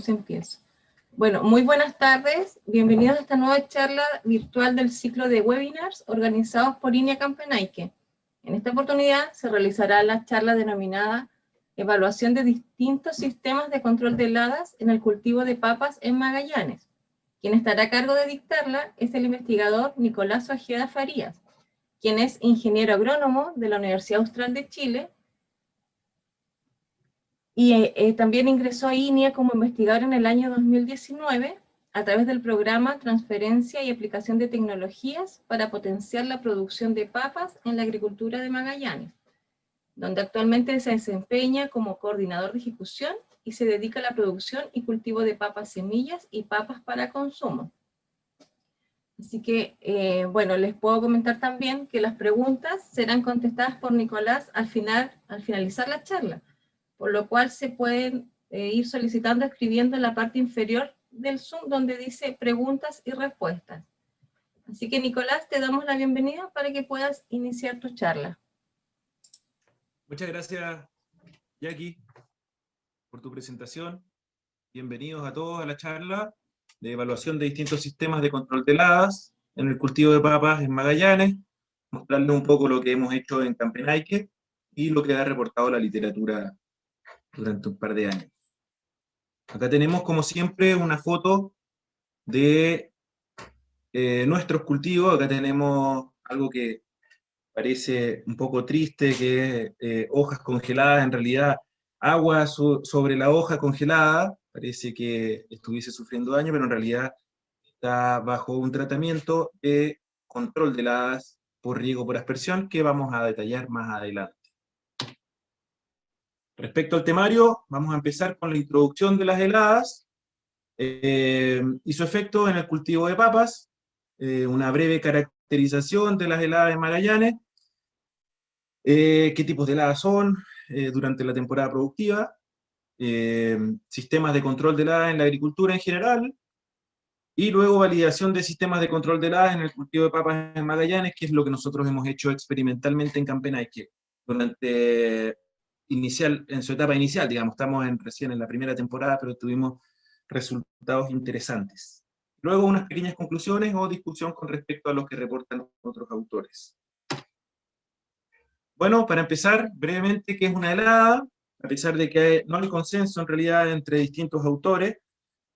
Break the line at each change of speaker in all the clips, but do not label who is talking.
Damos empiezo. Bueno, muy buenas tardes. Bienvenidos a esta nueva charla virtual del ciclo de webinars organizados por INEA Campenaike. En esta oportunidad se realizará la charla denominada Evaluación de distintos sistemas de control de heladas en el cultivo de papas en Magallanes. Quien estará a cargo de dictarla es el investigador Nicolás Ojeda Farías, quien es ingeniero agrónomo de la Universidad Austral de Chile y también ingresó a INEA como investigador en el año 2019 a través del programa Transferencia y Aplicación de Tecnologías para potenciar la producción de papas en la agricultura de Magallanes, donde actualmente se desempeña como coordinador de ejecución y se dedica a la producción y cultivo de papas semillas y papas para consumo. Así que, bueno, les puedo comentar también que las preguntas serán contestadas por Nicolás al finalizar la charla, por lo cual se pueden ir solicitando, escribiendo en la parte inferior del Zoom, donde dice preguntas y respuestas. Así que, Nicolás, te damos la bienvenida para que puedas iniciar tu charla.
Muchas gracias, Jackie, por tu presentación. Bienvenidos a todos a la charla de evaluación de distintos sistemas de control de heladas en el cultivo de papas en Magallanes, mostrarles un poco lo que hemos hecho en Campenaike y lo que ha reportado la literatura durante un par de años. Acá tenemos, como siempre, una foto de nuestros cultivos. Acá tenemos algo que parece un poco triste, que es hojas congeladas, en realidad agua sobre la hoja congelada, parece que estuviese sufriendo daño, pero en realidad está bajo un tratamiento de control de heladas por riego por aspersión, que vamos a detallar más adelante. Respecto al temario, vamos a empezar con la introducción de las heladas y su efecto en el cultivo de papas, una breve caracterización de las heladas de Magallanes, qué tipos de heladas son durante la temporada productiva, sistemas de control de heladas en la agricultura en general, y luego validación de sistemas de control de heladas en el cultivo de papas en Magallanes, que es lo que nosotros hemos hecho experimentalmente en Campenaike en su etapa inicial, digamos, estamos recién en la primera temporada, pero tuvimos resultados interesantes. Luego unas pequeñas conclusiones o discusión con respecto a lo que reportan otros autores. Bueno, para empezar, brevemente, ¿qué es una helada? A pesar de que no hay consenso en realidad entre distintos autores,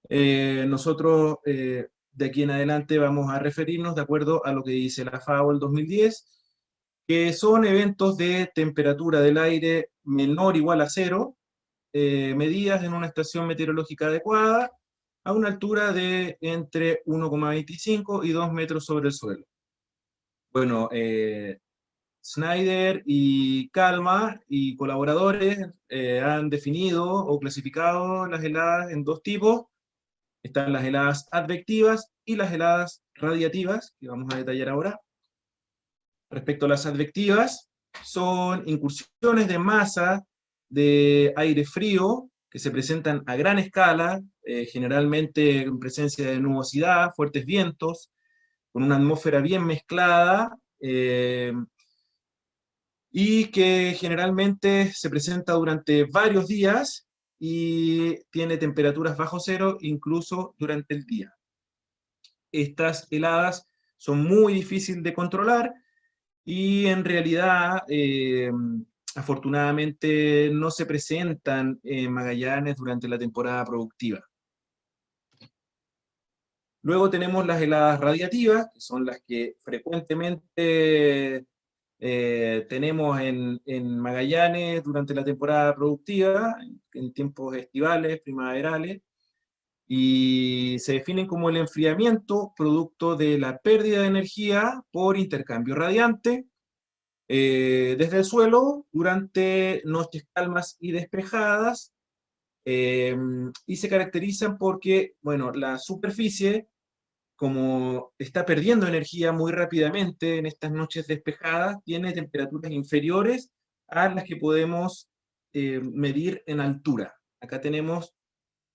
nosotros de aquí en adelante vamos a referirnos de acuerdo a lo que dice la FAO el 2010, que son eventos de temperatura del aire menor o igual a cero, medidas en una estación meteorológica adecuada, a una altura de entre 1,25 y 2 metros sobre el suelo. Bueno, Snyder y Calma y colaboradores han definido o clasificado las heladas en dos tipos. Están las heladas advectivas y las heladas radiativas, que vamos a detallar ahora. Respecto a las advectivas, son incursiones de masa de aire frío que se presentan a gran escala, generalmente en presencia de nubosidad, fuertes vientos, con una atmósfera bien mezclada, y que generalmente se presenta durante varios días y tiene temperaturas bajo cero incluso durante el día. Estas heladas son muy difíciles de controlar y en realidad, afortunadamente, no se presentan en Magallanes durante la temporada productiva. Luego tenemos las heladas radiativas, que son las que frecuentemente tenemos en Magallanes durante la temporada productiva, en tiempos estivales, primaverales, y se definen como el enfriamiento producto de la pérdida de energía por intercambio radiante desde el suelo durante noches calmas y despejadas, y se caracterizan porque, bueno, la superficie, como está perdiendo energía muy rápidamente en estas noches despejadas, tiene temperaturas inferiores a las que podemos medir en altura. Acá tenemos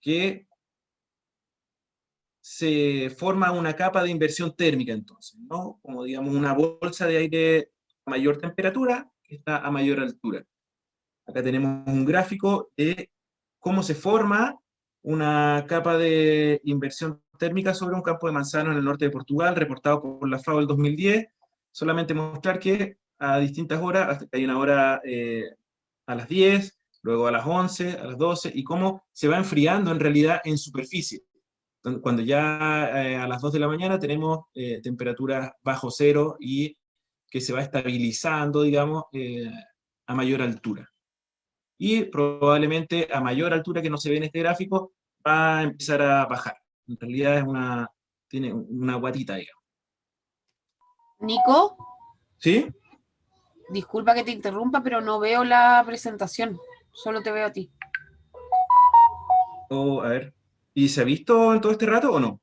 que se forma una capa de inversión térmica entonces, ¿no? Como digamos una bolsa de aire a mayor temperatura que está a mayor altura. Acá tenemos un gráfico de cómo se forma una capa de inversión térmica sobre un campo de manzano en el norte de Portugal, reportado por la FAO el 2010. Solamente mostrar que a distintas horas, hasta que hay una hora a las 10, luego a las 11, a las 12, y cómo se va enfriando en realidad en superficie. Cuando ya a las 2 de la mañana tenemos temperaturas bajo cero y que se va estabilizando, digamos, a mayor altura. Y probablemente a mayor altura que no se ve en este gráfico, va a empezar a bajar. En realidad tiene una guatita, digamos.
Nico,
¿Sí?
disculpa que te interrumpa, pero no veo la presentación. Solo te veo a ti.
O, a ver. ¿Y se ha visto en todo este rato o no?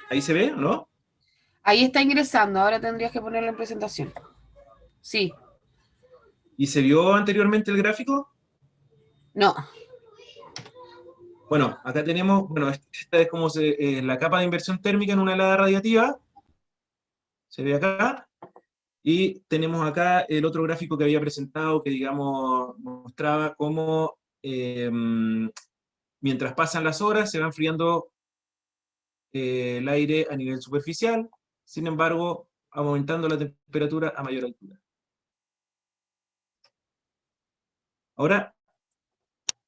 ¿Ahí se ve o no?
Ahí está ingresando, ahora tendrías que ponerlo en presentación. Sí.
¿Y se vio anteriormente el gráfico?
No.
Bueno, acá tenemos, bueno, esta es como la capa de inversión térmica en una helada radiativa. Se ve acá. Y tenemos acá el otro gráfico que había presentado que, digamos, mostraba cómo mientras pasan las horas se va enfriando el aire a nivel superficial, sin embargo, aumentando la temperatura a mayor altura. Ahora,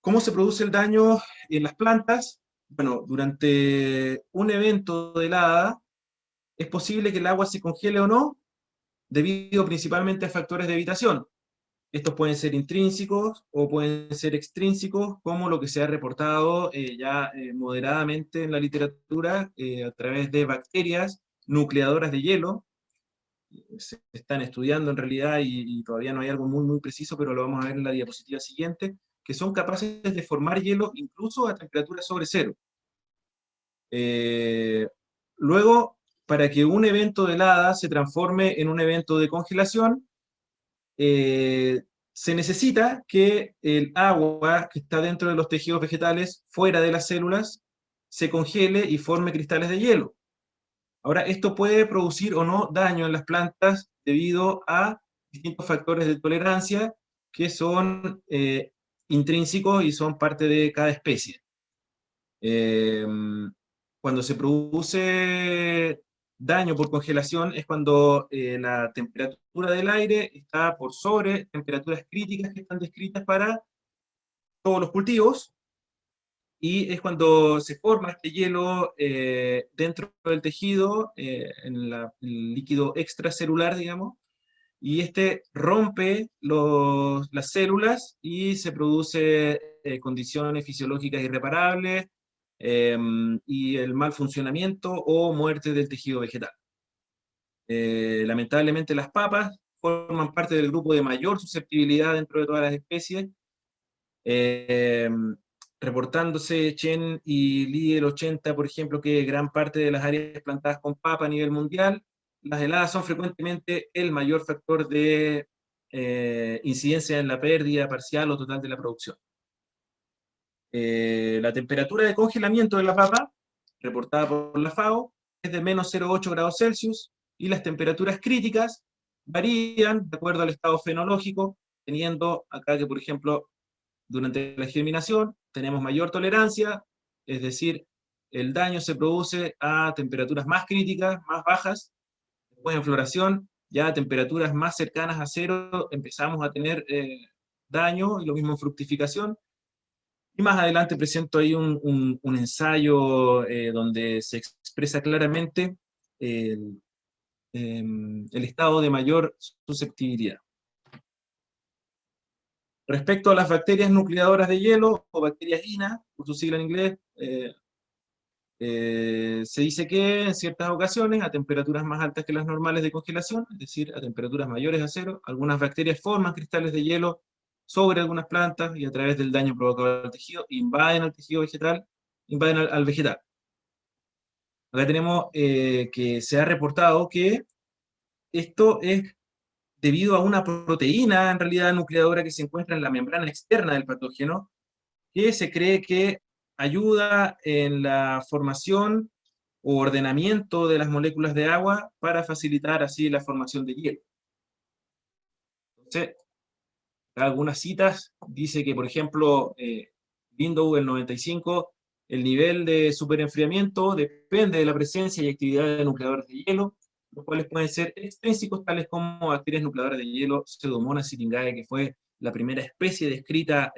¿cómo se produce el daño en las plantas? Bueno, durante un evento de helada, es posible que el agua se congele o no, debido principalmente a factores de evitación. Estos pueden ser intrínsecos o pueden ser extrínsecos, como lo que se ha reportado moderadamente en la literatura a través de bacterias nucleadoras de hielo. Se están estudiando en realidad y todavía no hay algo muy preciso, pero lo vamos a ver en la diapositiva siguiente, que son capaces de formar hielo incluso a temperaturas sobre cero. Luego, para que un evento de helada se transforme en un evento de congelación, se necesita que el agua que está dentro de los tejidos vegetales, fuera de las células, se congele y forme cristales de hielo. Ahora, esto puede producir o no daño en las plantas debido a distintos factores de tolerancia que son intrínsecos y son parte de cada especie. Cuando se produce daño por congelación es cuando la temperatura del aire está por sobre temperaturas críticas que están descritas para todos los cultivos, y es cuando se forma este hielo dentro del tejido, en el líquido extracelular, digamos, y este rompe las células y se produce condiciones fisiológicas irreparables y el mal funcionamiento o muerte del tejido vegetal. Lamentablemente las papas forman parte del grupo de mayor susceptibilidad dentro de todas las especies, reportándose Chen y Lee el 80, por ejemplo, que gran parte de las áreas plantadas con papa a nivel mundial, las heladas son frecuentemente el mayor factor de incidencia en la pérdida parcial o total de la producción. La temperatura de congelamiento de la papa, reportada por la FAO, es de menos 0,8 grados Celsius, y las temperaturas críticas varían de acuerdo al estado fenológico, teniendo acá que, por ejemplo, durante la germinación tenemos mayor tolerancia, es decir, el daño se produce a temperaturas más críticas, más bajas. Después en floración, ya a temperaturas más cercanas a cero empezamos a tener daño, y lo mismo en fructificación. Y más adelante presento ahí un ensayo donde se expresa claramente el estado de mayor susceptibilidad. Respecto a las bacterias nucleadoras de hielo, o bacterias INA, por su sigla en inglés, se dice que en ciertas ocasiones, a temperaturas más altas que las normales de congelación, es decir, a temperaturas mayores a cero, algunas bacterias forman cristales de hielo sobre algunas plantas y a través del daño provocado al tejido, invaden al tejido vegetal, invaden al vegetal. Acá tenemos que se ha reportado que esto es debido a una proteína, en realidad nucleadora, que se encuentra en la membrana externa del patógeno, que se cree que ayuda en la formación o ordenamiento de las moléculas de agua para facilitar así la formación de hielo. Entonces, algunas citas dice que, por ejemplo, Windows el 95, el nivel de superenfriamiento depende de la presencia y actividad de nucleadores de hielo, los cuales pueden ser extrínsecos, tales como bacterias nucleadoras de hielo, Pseudomonas syringae, que fue la primera especie descrita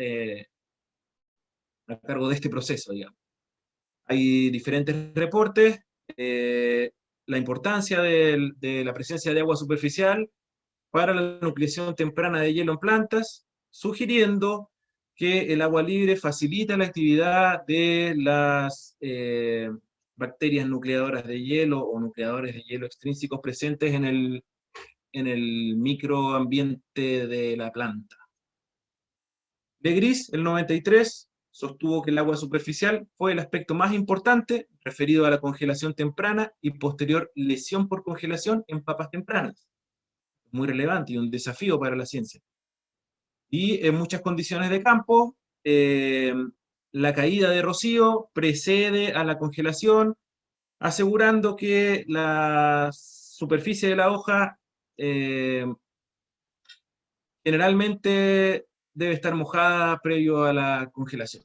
a cargo de este proceso, digamos. Hay diferentes reportes, la importancia de la presencia de agua superficial para la nucleación temprana de hielo en plantas, sugiriendo que el agua libre facilita la actividad de las bacterias nucleadoras de hielo o nucleadores de hielo extrínsecos presentes en el microambiente de la planta. Legris, el 93, sostuvo que el agua superficial fue el aspecto más importante referido a la congelación temprana y posterior lesión por congelación en papas tempranas. Muy relevante y un desafío para la ciencia. Y en muchas condiciones de campo, la caída de rocío precede a la congelación, asegurando que la superficie de la hoja generalmente debe estar mojada previo a la congelación.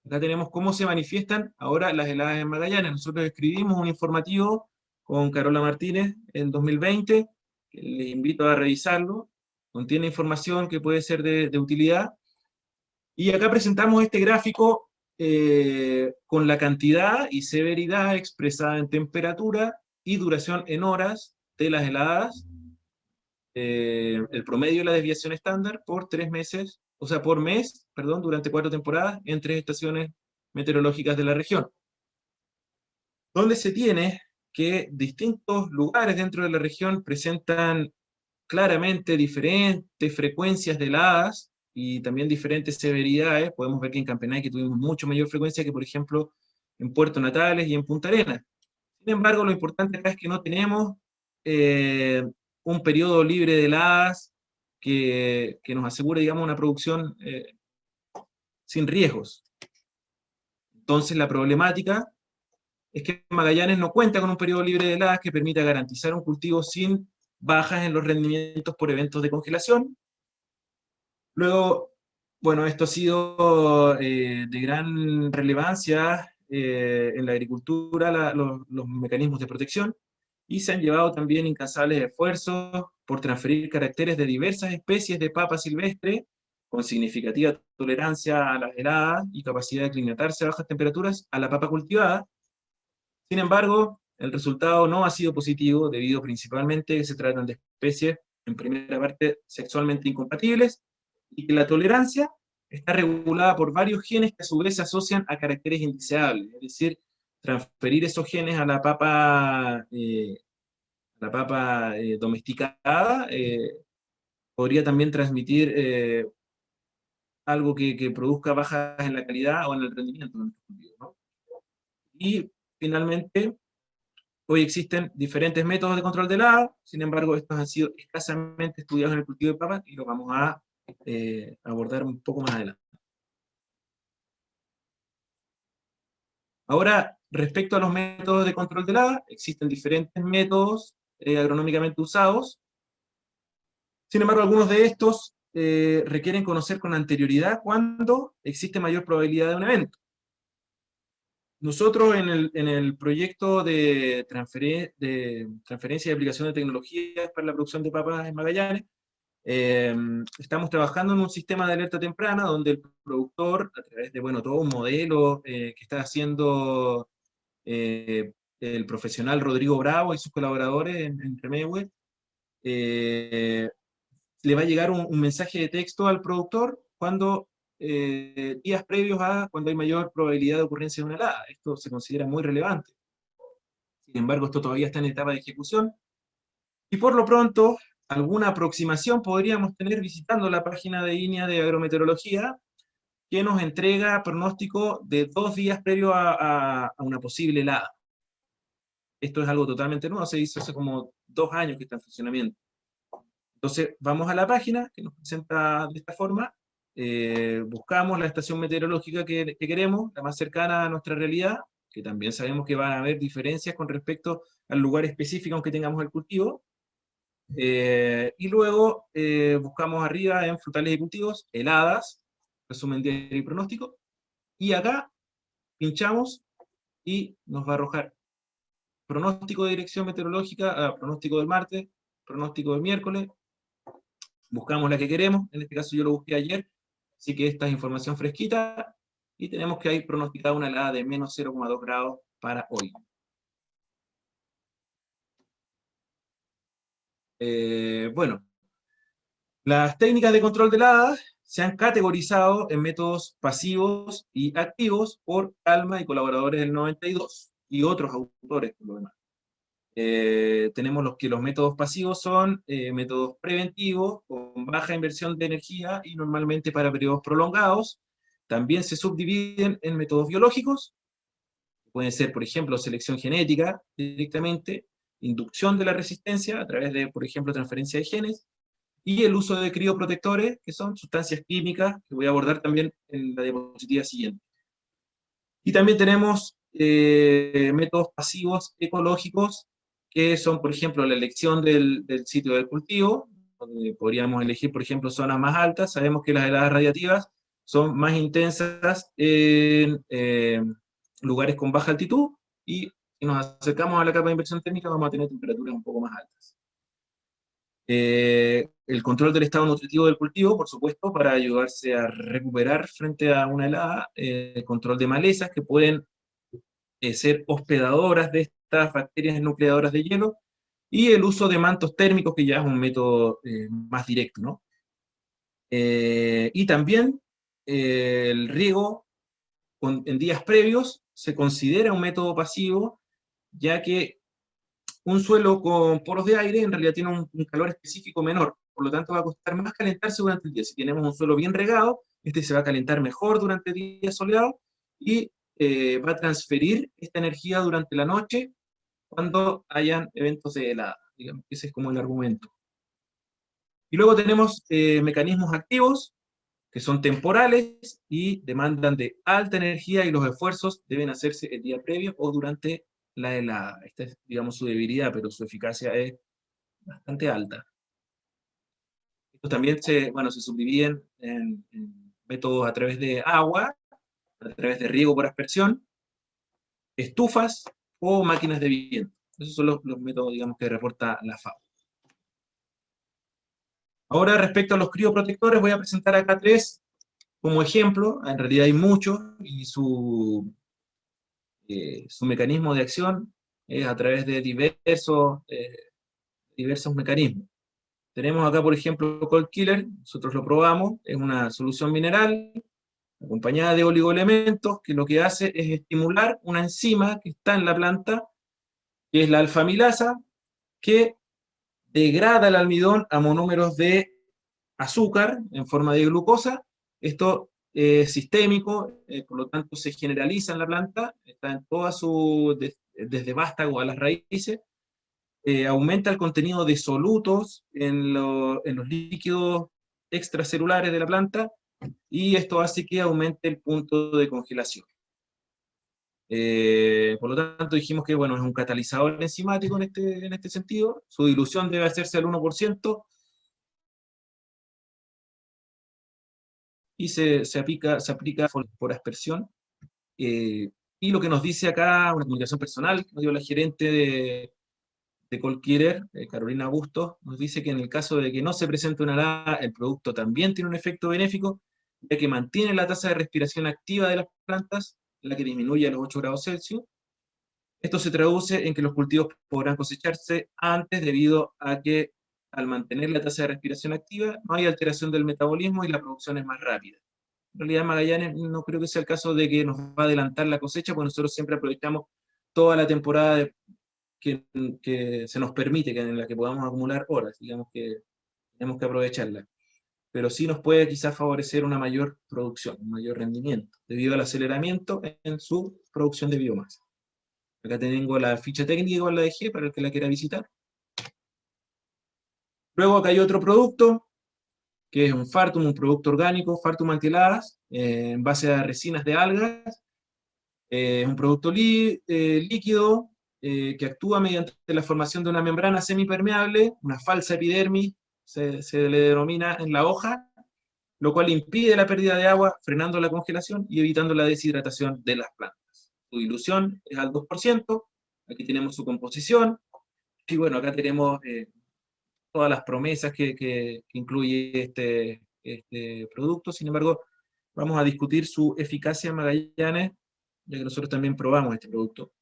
Acá tenemos cómo se manifiestan ahora las heladas en Magallanes. Nosotros escribimos un informativo con Carola Martínez en 2020, que les invito a revisarlo. Contiene información que puede ser de utilidad. Y acá presentamos este gráfico con la cantidad y severidad expresada en temperatura y duración en horas de las heladas, el promedio de la desviación estándar por 3 meses, o sea, por mes, perdón, durante 4 temporadas en 3 estaciones meteorológicas de la región, donde se tiene que distintos lugares dentro de la región presentan claramente diferentes frecuencias de heladas y también diferentes severidades. Podemos ver que en Campenaque tuvimos mucho mayor frecuencia que, por ejemplo, en Puerto Natales y en Punta Arenas. Sin embargo, lo importante acá es que no tenemos un periodo libre de heladas que nos asegure, digamos, una producción sin riesgos. Entonces, la problemática es que Magallanes no cuenta con un periodo libre de heladas que permita garantizar un cultivo sin bajas en los rendimientos por eventos de congelación. Luego, bueno, esto ha sido de gran relevancia en la agricultura, los mecanismos de protección, y se han llevado también incansables esfuerzos por transferir caracteres de diversas especies de papa silvestre, con significativa tolerancia a las heladas y capacidad de aclimatarse a bajas temperaturas, a la papa cultivada. Sin embargo, el resultado no ha sido positivo, debido principalmente a que se tratan de especies, en primera parte, sexualmente incompatibles, y que la tolerancia está regulada por varios genes que a su vez se asocian a caracteres indeseables, es decir, transferir esos genes a la papa domesticada podría también transmitir algo que produzca bajas en la calidad o en el rendimiento de nuestro cultivo, ¿no? Y finalmente, hoy existen diferentes métodos de control de helada, sin embargo, estos han sido escasamente estudiados en el cultivo de papas y los vamos a abordar un poco más adelante. Ahora, respecto a los métodos de control de helada, existen diferentes métodos agronómicamente usados. Sin embargo, algunos de estos requieren conocer con anterioridad cuándo existe mayor probabilidad de un evento. Nosotros en el proyecto de transferencia y aplicación de tecnologías para la producción de papas en Magallanes, estamos trabajando en un sistema de alerta temprana donde el productor, a través de todo un modelo que está haciendo el profesional Rodrigo Bravo y sus colaboradores en Remewe, le va a llegar un mensaje de texto al productor cuando días previos a cuando hay mayor probabilidad de ocurrencia de una helada. Esto se considera muy relevante. Sin embargo, esto todavía está en etapa de ejecución. Y por lo pronto, alguna aproximación podríamos tener visitando la página de INEA de agrometeorología, que nos entrega pronóstico de 2 días previo a una posible helada. Esto es algo totalmente nuevo, se hizo hace como 2 años que está en funcionamiento. Entonces, vamos a la página, que nos presenta de esta forma, buscamos la estación meteorológica que queremos, la más cercana a nuestra realidad, que también sabemos que van a haber diferencias con respecto al lugar específico aunque tengamos el cultivo. Y luego buscamos arriba en frutales y cultivos, heladas, resumen diario y pronóstico, y acá pinchamos y nos va a arrojar pronóstico de dirección meteorológica, pronóstico del martes, pronóstico del miércoles, buscamos la que queremos, en este caso yo lo busqué ayer, así que esta es información fresquita, y tenemos que hay pronosticada una helada de menos 0,2 grados para hoy. Bueno, las técnicas de control de heladas se han categorizado en métodos pasivos y activos por Calma y colaboradores del 92, y otros autores por lo demás. Tenemos los métodos pasivos son métodos preventivos, con baja inversión de energía y normalmente para periodos prolongados. También se subdividen en métodos biológicos, pueden ser, por ejemplo, selección genética directamente, inducción de la resistencia a través de, por ejemplo, transferencia de genes, y el uso de crioprotectores, que son sustancias químicas, que voy a abordar también en la diapositiva siguiente. Y también tenemos métodos pasivos ecológicos, que son, por ejemplo, la elección del sitio del cultivo, donde podríamos elegir, por ejemplo, zonas más altas. Sabemos que las heladas radiativas son más intensas en lugares con baja altitud, y si nos acercamos a la capa de inversión térmica vamos a tener temperaturas un poco más altas. El control del estado nutritivo del cultivo, por supuesto, para ayudarse a recuperar frente a una helada, el control de malezas que pueden ser hospedadoras de estas bacterias nucleadoras de hielo, y el uso de mantos térmicos, que ya es un método más directo, ¿no? Y también el riego en días previos se considera un método pasivo, ya que un suelo con poros de aire en realidad tiene un calor específico menor, por lo tanto va a costar más calentarse durante el día. Si tenemos un suelo bien regado, este se va a calentar mejor durante el día soleado, y va a transferir esta energía durante la noche cuando hayan eventos de helada. Digamos que ese es como el argumento. Y luego tenemos mecanismos activos, que son temporales y demandan de alta energía, y los esfuerzos deben hacerse el día previo o durante la helada. Esta es, digamos, su debilidad, pero su eficacia es bastante alta. Estos también se subdividen en métodos a través de agua, a través de riego por aspersión, estufas o máquinas de viento. Esos son los métodos, digamos, que reporta la FAO. Ahora, respecto a los crioprotectores, voy a presentar acá tres como ejemplo. En realidad hay muchos, y su mecanismo de acción es a través de diversos mecanismos. Tenemos acá, por ejemplo, Cold Killer, nosotros lo probamos, es una solución mineral acompañada de oligoelementos, que lo que hace es estimular una enzima que está en la planta, que es la alfamilasa, que degrada el almidón a monómeros de azúcar en forma de glucosa. Esto es sistémico, por lo tanto se generaliza en la planta, está en toda desde vástago a las raíces, aumenta el contenido de solutos en los líquidos extracelulares de la planta, y esto hace que aumente el punto de congelación. Por lo tanto, dijimos que, bueno, es un catalizador enzimático en este sentido. Su dilución debe hacerse al 1%, y se aplica por aspersión. Y lo que nos dice acá, una comunicación personal que nos dio la gerente de Cold Killer, Carolina Bustos, nos dice que en el caso de que no se presente una helada, el producto también tiene un efecto benéfico, ya que mantiene la tasa de respiración activa de las plantas, la que disminuye a los 8 grados Celsius. Esto se traduce en que los cultivos podrán cosecharse antes, debido a que al mantener la tasa de respiración activa no hay alteración del metabolismo y la producción es más rápida. En realidad, Magallanes no creo que sea el caso de que nos va a adelantar la cosecha, porque nosotros siempre aprovechamos toda la temporada que se nos permite, en la que podamos acumular horas, digamos que tenemos que aprovecharla. Pero sí nos puede quizás favorecer una mayor producción, un mayor rendimiento, debido al aceleramiento en su producción de biomasa. Acá tengo la ficha técnica, igual la dejé para el que la quiera visitar. Luego acá hay otro producto, que es un Fartum, un producto orgánico, Fartum antiheladas, en base a resinas de algas. Es un producto líquido que actúa mediante la formación de una membrana semipermeable, una falsa epidermis, se le denomina en la hoja, lo cual impide la pérdida de agua, frenando la congelación y evitando la deshidratación de las plantas. Su dilución es al 2%, aquí tenemos su composición, y bueno, acá tenemos todas las promesas que incluye este producto. Sin embargo, vamos a discutir su eficacia en Magallanes, ya que nosotros también probamos este producto.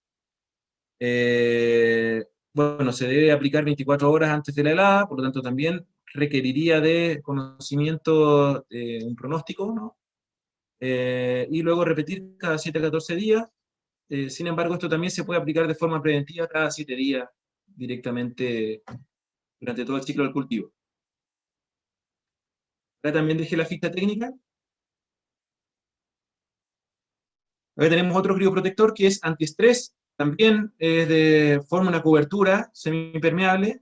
Bueno, se debe aplicar 24 horas antes de la helada, por lo tanto también requeriría de conocimiento, un pronóstico, ¿no? Y luego repetir cada 7 a 14 días. Sin embargo, esto también se puede aplicar de forma preventiva cada 7 días directamente durante todo el ciclo del cultivo. Acá también dejé la ficha técnica. Acá tenemos otro crioprotector que es antiestrés. También forma una cobertura semipermeable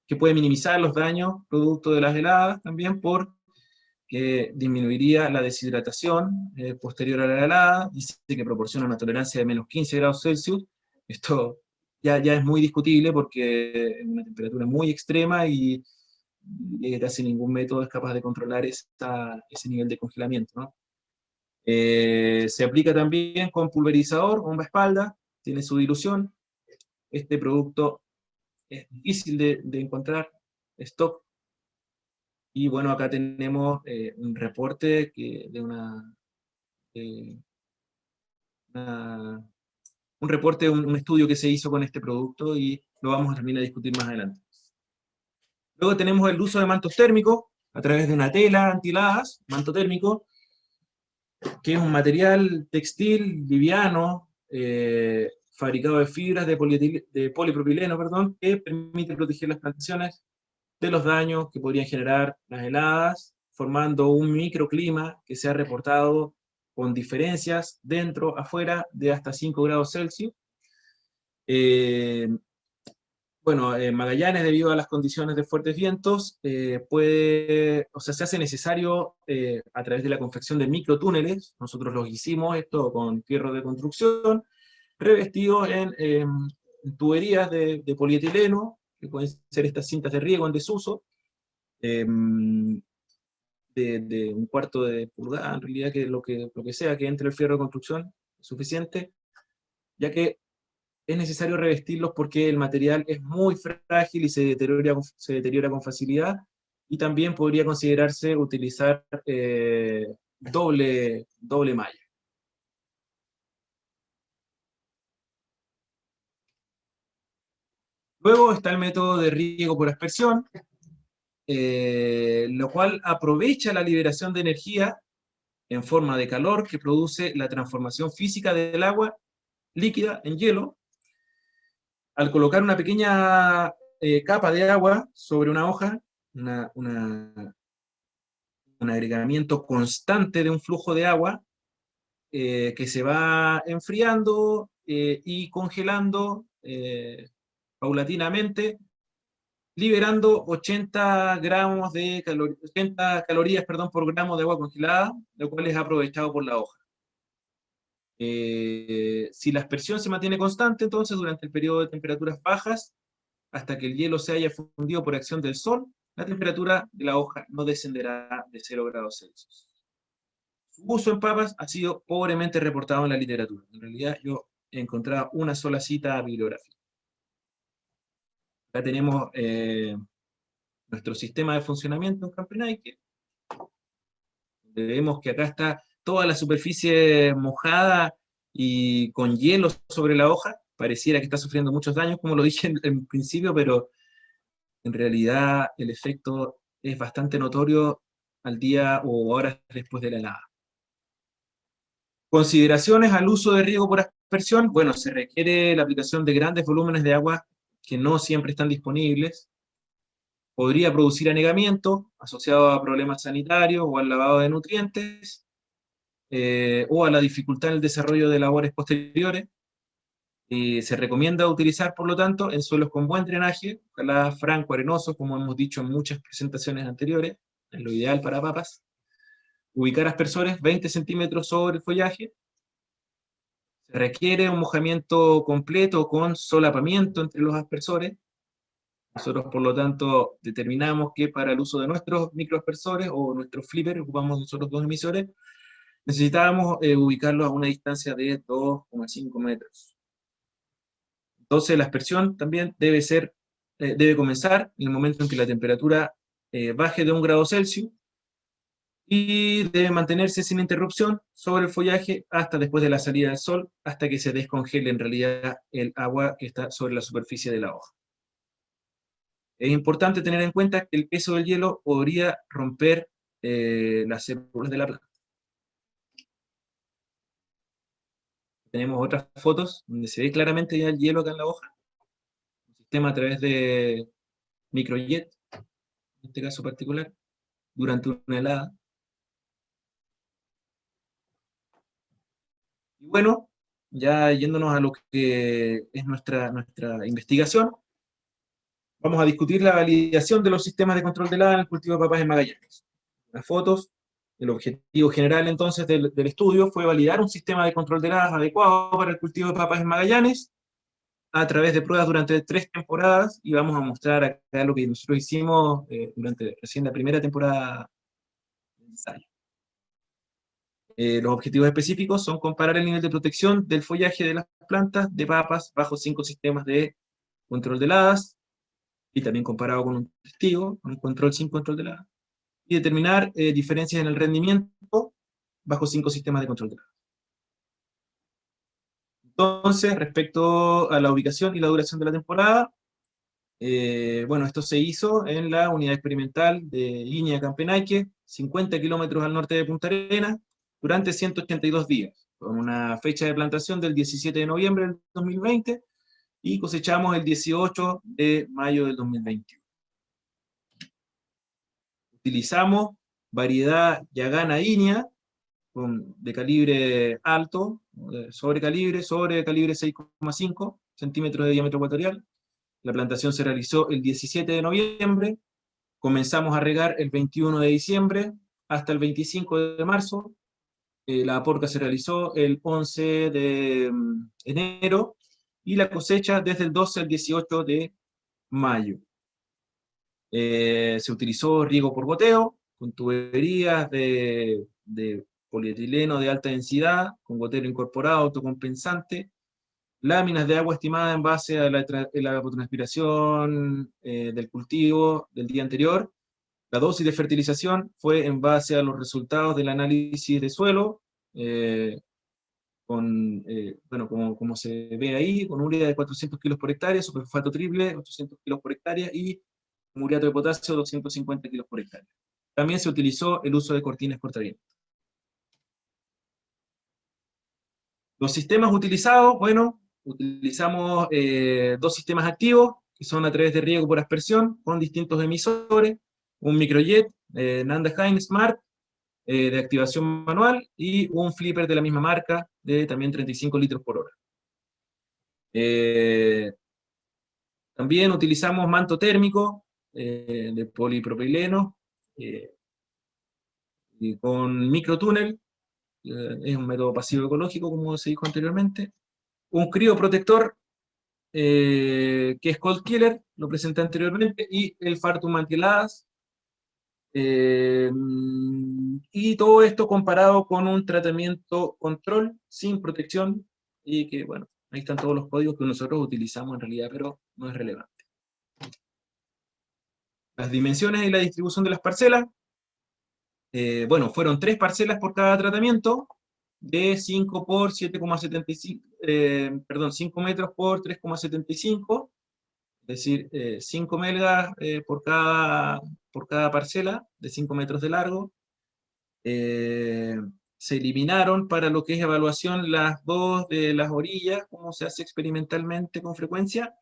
que puede minimizar los daños producto de las heladas también, porque disminuiría la deshidratación posterior a la helada. Dice que proporciona una tolerancia de menos 15 grados Celsius. Esto ya es muy discutible porque es una temperatura muy extrema y casi ningún método es capaz de controlar ese nivel de congelamiento, ¿no? Se aplica también con pulverizador, bomba espalda, tiene su dilución. Este producto es difícil de encontrar, stock. Y bueno, acá tenemos un reporte un estudio que se hizo con este producto y lo vamos a terminar a discutir más adelante. Luego tenemos el uso de mantos térmicos a través de una tela anti-heladas, manto térmico, que es un material textil liviano, fabricado de fibras de polipropileno, perdón, que permite proteger las plantaciones de los daños que podrían generar las heladas, formando un microclima que se ha reportado con diferencias dentro, afuera, de hasta 5 grados Celsius. Bueno, Magallanes, debido a las condiciones de fuertes vientos, se hace necesario, a través de la confección de microtúneles, nosotros los hicimos esto con fierro de construcción, revestidos en tuberías de polietileno, que pueden ser estas cintas de riego en desuso, de un cuarto de pulgada, en realidad, que lo que sea que entre el fierro de construcción es suficiente, ya que es necesario revestirlos porque el material es muy frágil y se deteriora con facilidad, y también podría considerarse utilizar doble malla. Luego está el método de riego por aspersión, lo cual aprovecha la liberación de energía en forma de calor que produce la transformación física del agua líquida en hielo. Al colocar una pequeña capa de agua sobre una hoja, un agregamiento constante de un flujo de agua que se va enfriando y congelando paulatinamente, liberando 80 calorías por gramo de agua congelada, lo cual es aprovechado por la hoja. Si la aspersión se mantiene constante, entonces durante el periodo de temperaturas bajas, hasta que el hielo se haya fundido por acción del sol, la temperatura de la hoja no descenderá de 0 grados Celsius. Su uso en papas ha sido pobremente reportado en la literatura. En realidad yo he encontrado una sola cita bibliográfica. Acá tenemos nuestro sistema de funcionamiento en Campenaique. Vemos que acá está toda la superficie mojada y con hielo sobre la hoja. Pareciera que está sufriendo muchos daños, como lo dije en principio, pero en realidad el efecto es bastante notorio al día o horas después de la helada. Consideraciones al uso de riego por aspersión. Bueno, se requiere la aplicación de grandes volúmenes de agua que no siempre están disponibles. Podría producir anegamiento asociado a problemas sanitarios o al lavado de nutrientes, o a la dificultad en el desarrollo de labores posteriores. Se recomienda utilizar, por lo tanto, en suelos con buen drenaje, ojalá franco, arenoso, como hemos dicho en muchas presentaciones anteriores, es lo ideal para papas. Ubicar aspersores 20 centímetros sobre el follaje. Se requiere un mojamiento completo con solapamiento entre los aspersores. Nosotros, por lo tanto, determinamos que para el uso de nuestros microaspersores o nuestros flippers, ocupamos nosotros 2 emisores, necesitábamos ubicarlos a una distancia de 2,5 metros. Entonces la aspersión también debe comenzar en el momento en que la temperatura baje de 1 grado Celsius, y debe mantenerse sin interrupción sobre el follaje hasta después de la salida del sol, hasta que se descongele en realidad el agua que está sobre la superficie de la hoja. Es importante tener en cuenta que el peso del hielo podría romper las células de la planta. Tenemos otras fotos donde se ve claramente ya el hielo acá en la hoja. Un sistema a través de microjet, en este caso particular, durante una helada. Y bueno, ya yéndonos a lo que es nuestra investigación, vamos a discutir la validación de los sistemas de control de helada en el cultivo de papas en Magallanes. Las fotos, el objetivo general entonces del estudio fue validar un sistema de control de heladas adecuado para el cultivo de papas en Magallanes a través de pruebas durante 3 temporadas, y vamos a mostrar acá lo que nosotros hicimos durante recién la primera temporada de ensayo. Los objetivos específicos son comparar el nivel de protección del follaje de las plantas de papas bajo 5 sistemas de control de heladas, y también comparado con un testigo, con un control sin control de heladas, y determinar diferencias en el rendimiento bajo 5 sistemas de control de heladas. Entonces, respecto a la ubicación y la duración de la temporada, bueno, esto se hizo en la unidad experimental de Iña Campenaque, 50 kilómetros al norte de Punta Arenas, durante 182 días, con una fecha de plantación del 17 de noviembre del 2020, y cosechamos el 18 de mayo del 2021. Utilizamos variedad Yagana Iña, de calibre alto, sobre calibre 6,5 centímetros de diámetro ecuatorial. La plantación se realizó el 17 de noviembre, comenzamos a regar el 21 de diciembre hasta el 25 de marzo, la porca se realizó el 11 de enero, y la cosecha desde el 12 al 18 de mayo. Se utilizó riego por goteo, con tuberías de polietileno de alta densidad, con gotero incorporado, autocompensante, láminas de agua estimada en base a la evapotranspiración del cultivo del día anterior. La dosis de fertilización fue en base a los resultados del análisis de suelo, bueno, como se ve ahí, con urea de 400 kilos por hectárea, superfosfato triple, 800 kilos por hectárea, y muriato de potasio, 250 kilos por hectárea. También se utilizó el uso de cortinas cortavientos. Los sistemas utilizados, bueno, utilizamos 2 sistemas activos, que son a través de riego por aspersión, con distintos emisores, un microjet, Nanda-Hine Smart, de activación manual, y un flipper de la misma marca, de también 35 litros por hora. También utilizamos manto térmico de polipropileno, y con microtúnel, es un método pasivo ecológico, como se dijo anteriormente. Un crioprotector, que es Cold Killer, lo presenté anteriormente, y el Fartum antiheladas. Y todo esto comparado con un tratamiento control sin protección, y que, bueno, ahí están todos los códigos que nosotros utilizamos en realidad, pero no es relevante. Las dimensiones y la distribución de las parcelas, bueno, fueron 3 parcelas por cada tratamiento, de 5 por 7,75, perdón, 5 metros por 3,75, es decir, 5 melgas por cada parcela, de 5 metros de largo. Se eliminaron para lo que es evaluación las 2 de las orillas, como se hace experimentalmente con frecuencia,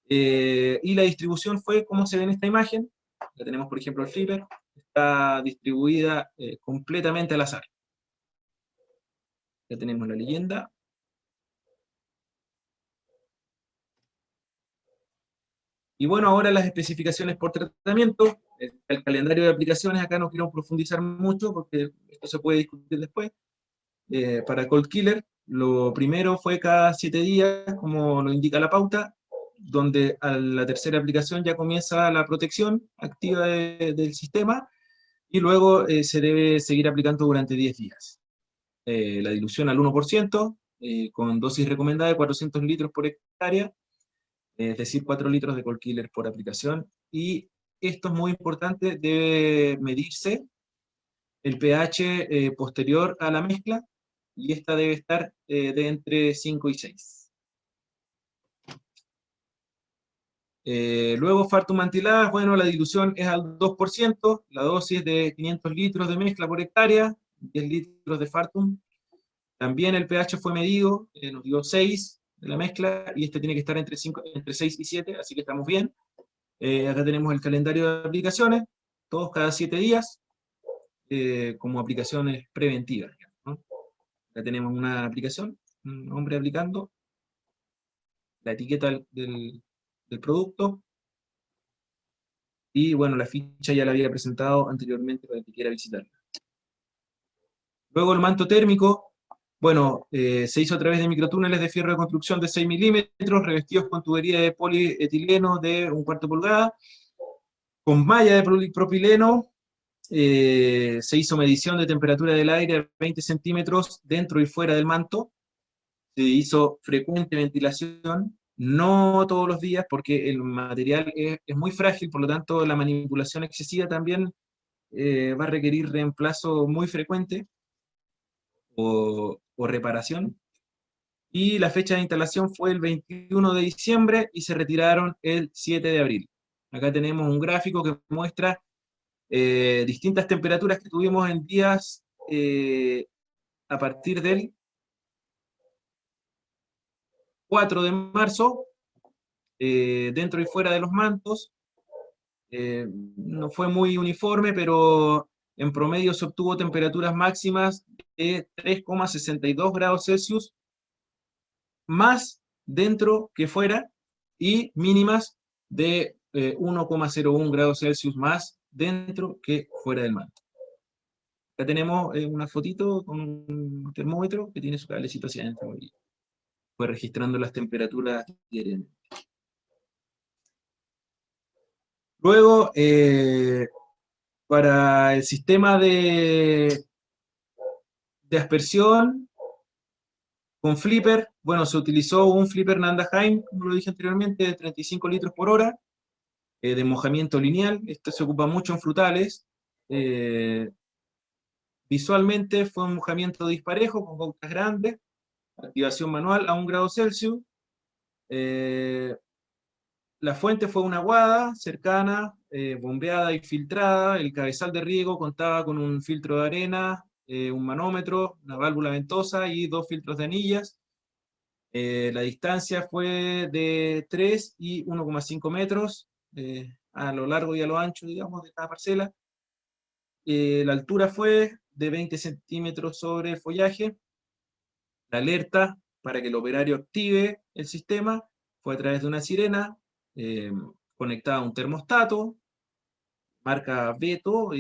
y la distribución fue como se ve en esta imagen. Ya tenemos, por ejemplo, el flipper, está distribuida completamente al azar. Ya tenemos la leyenda. Y bueno, ahora las especificaciones por tratamiento, el calendario de aplicaciones, acá no quiero profundizar mucho porque esto se puede discutir después. Para Cold Killer, Lo primero fue cada 7 días, como lo indica la pauta, donde a la tercera aplicación ya comienza la protección activa del sistema, y luego se debe seguir aplicando durante 10 días. La dilución al 1%, con dosis recomendada de 400 litros por hectárea, es decir, 4 litros de Colkiller por aplicación, y esto es muy importante, debe medirse el pH posterior a la mezcla, y esta debe estar de entre 5 y 6. Luego, Fartum Antilás, bueno, la dilución es al 2%, la dosis de 500 litros de mezcla por hectárea, 10 litros de Fartum. También el pH fue medido, nos dio 6 de la mezcla, y este tiene que estar entre 6 y 7, así que estamos bien. Acá tenemos el calendario de aplicaciones, todos cada 7 días, como aplicaciones preventivas, ¿no? Acá tenemos una aplicación, un hombre aplicando, la etiqueta del producto, y bueno, la ficha ya la había presentado anteriormente para el que quiera visitarla. Luego el manto térmico, bueno, se hizo a través de microtúneles de fierro de construcción de 6 milímetros, revestidos con tubería de polietileno de 1/4 pulgada, con malla de propileno. Se hizo medición de temperatura del aire a 20 centímetros dentro y fuera del manto. Se hizo frecuente ventilación, no todos los días, porque el material es muy frágil, por lo tanto la manipulación excesiva también va a requerir reemplazo muy frecuente o reparación. Y la fecha de instalación fue el 21 de diciembre y se retiraron el 7 de abril. Acá tenemos un gráfico que muestra distintas temperaturas que tuvimos en días a partir del 4 de marzo, dentro y fuera de los mantos. No fue muy uniforme, pero en promedio se obtuvo temperaturas máximas de 3,62 grados Celsius, más dentro que fuera, y mínimas de 1,01 grados Celsius más dentro que fuera del manto. Acá tenemos una fotito con un termómetro que tiene su cablecito hacia adentro y fue registrando las temperaturas diariamente. Luego, para el sistema de aspersión con flipper, bueno, se utilizó un flipper Nandaheim, como lo dije anteriormente, de 35 litros por hora, de mojamiento lineal. Esto se ocupa mucho en frutales. Visualmente fue un mojamiento disparejo, con gotas grandes, activación manual a 1 grado Celsius. La fuente fue una aguada, cercana, bombeada y filtrada. El cabezal de riego contaba con un filtro de arena, un manómetro, una válvula ventosa y 2 filtros de anillas. La distancia fue de 3 y 1,5 metros a lo largo y a lo ancho, digamos, de cada parcela. La altura fue de 20 centímetros sobre el follaje. La alerta para que el operario active el sistema fue a través de una sirena eh, conectada a un termostato, marca Beto,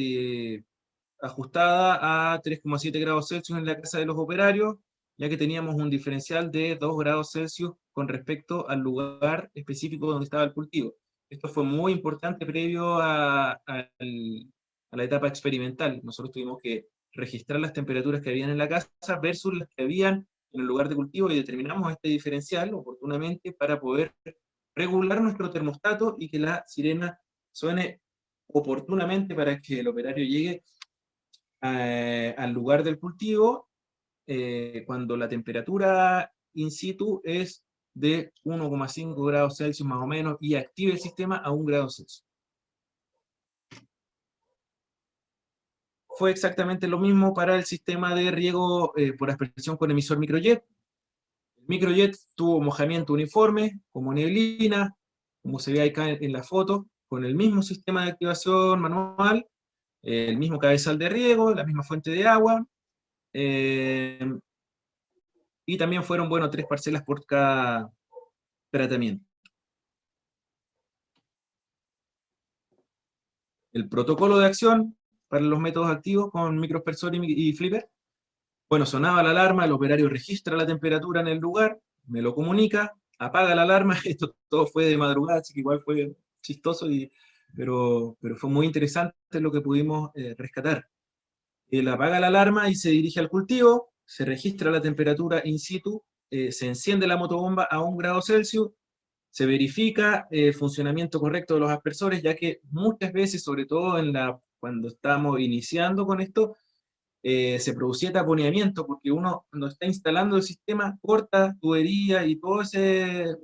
ajustada a 3,7 grados Celsius en la casa de los operarios, ya que teníamos un diferencial de 2 grados Celsius con respecto al lugar específico donde estaba el cultivo. Esto fue muy importante previo a la etapa experimental. Nosotros tuvimos que registrar las temperaturas que habían en la casa versus las que habían en el lugar de cultivo, y determinamos este diferencial oportunamente para poder regular nuestro termostato y que la sirena suene oportunamente para que el operario llegue al lugar del cultivo cuando la temperatura in situ es de 1,5 grados Celsius más o menos, y active el sistema a 1 grado Celsius. Fue exactamente lo mismo para el sistema de riego por aspersión con emisor microjet. El microjet tuvo mojamiento uniforme, como neblina, como se ve acá en la foto, con el mismo sistema de activación manual, el mismo cabezal de riego, la misma fuente de agua, y también fueron, bueno, 3 parcelas por cada tratamiento. El protocolo de acción para los métodos activos con microaspersor y flipper. Bueno, sonaba la alarma, el operario registra la temperatura en el lugar, me lo comunica, apaga la alarma, esto todo fue de madrugada, así que igual fue chistoso, pero fue muy interesante lo que pudimos rescatar. Él apaga la alarma y se dirige al cultivo, se registra la temperatura in situ, se enciende la motobomba a 1 °C, se verifica el funcionamiento correcto de los aspersores, ya que muchas veces, sobre todo cuando estamos iniciando con esto, se producía taponeamiento, porque uno cuando está instalando el sistema corta tubería y todo ese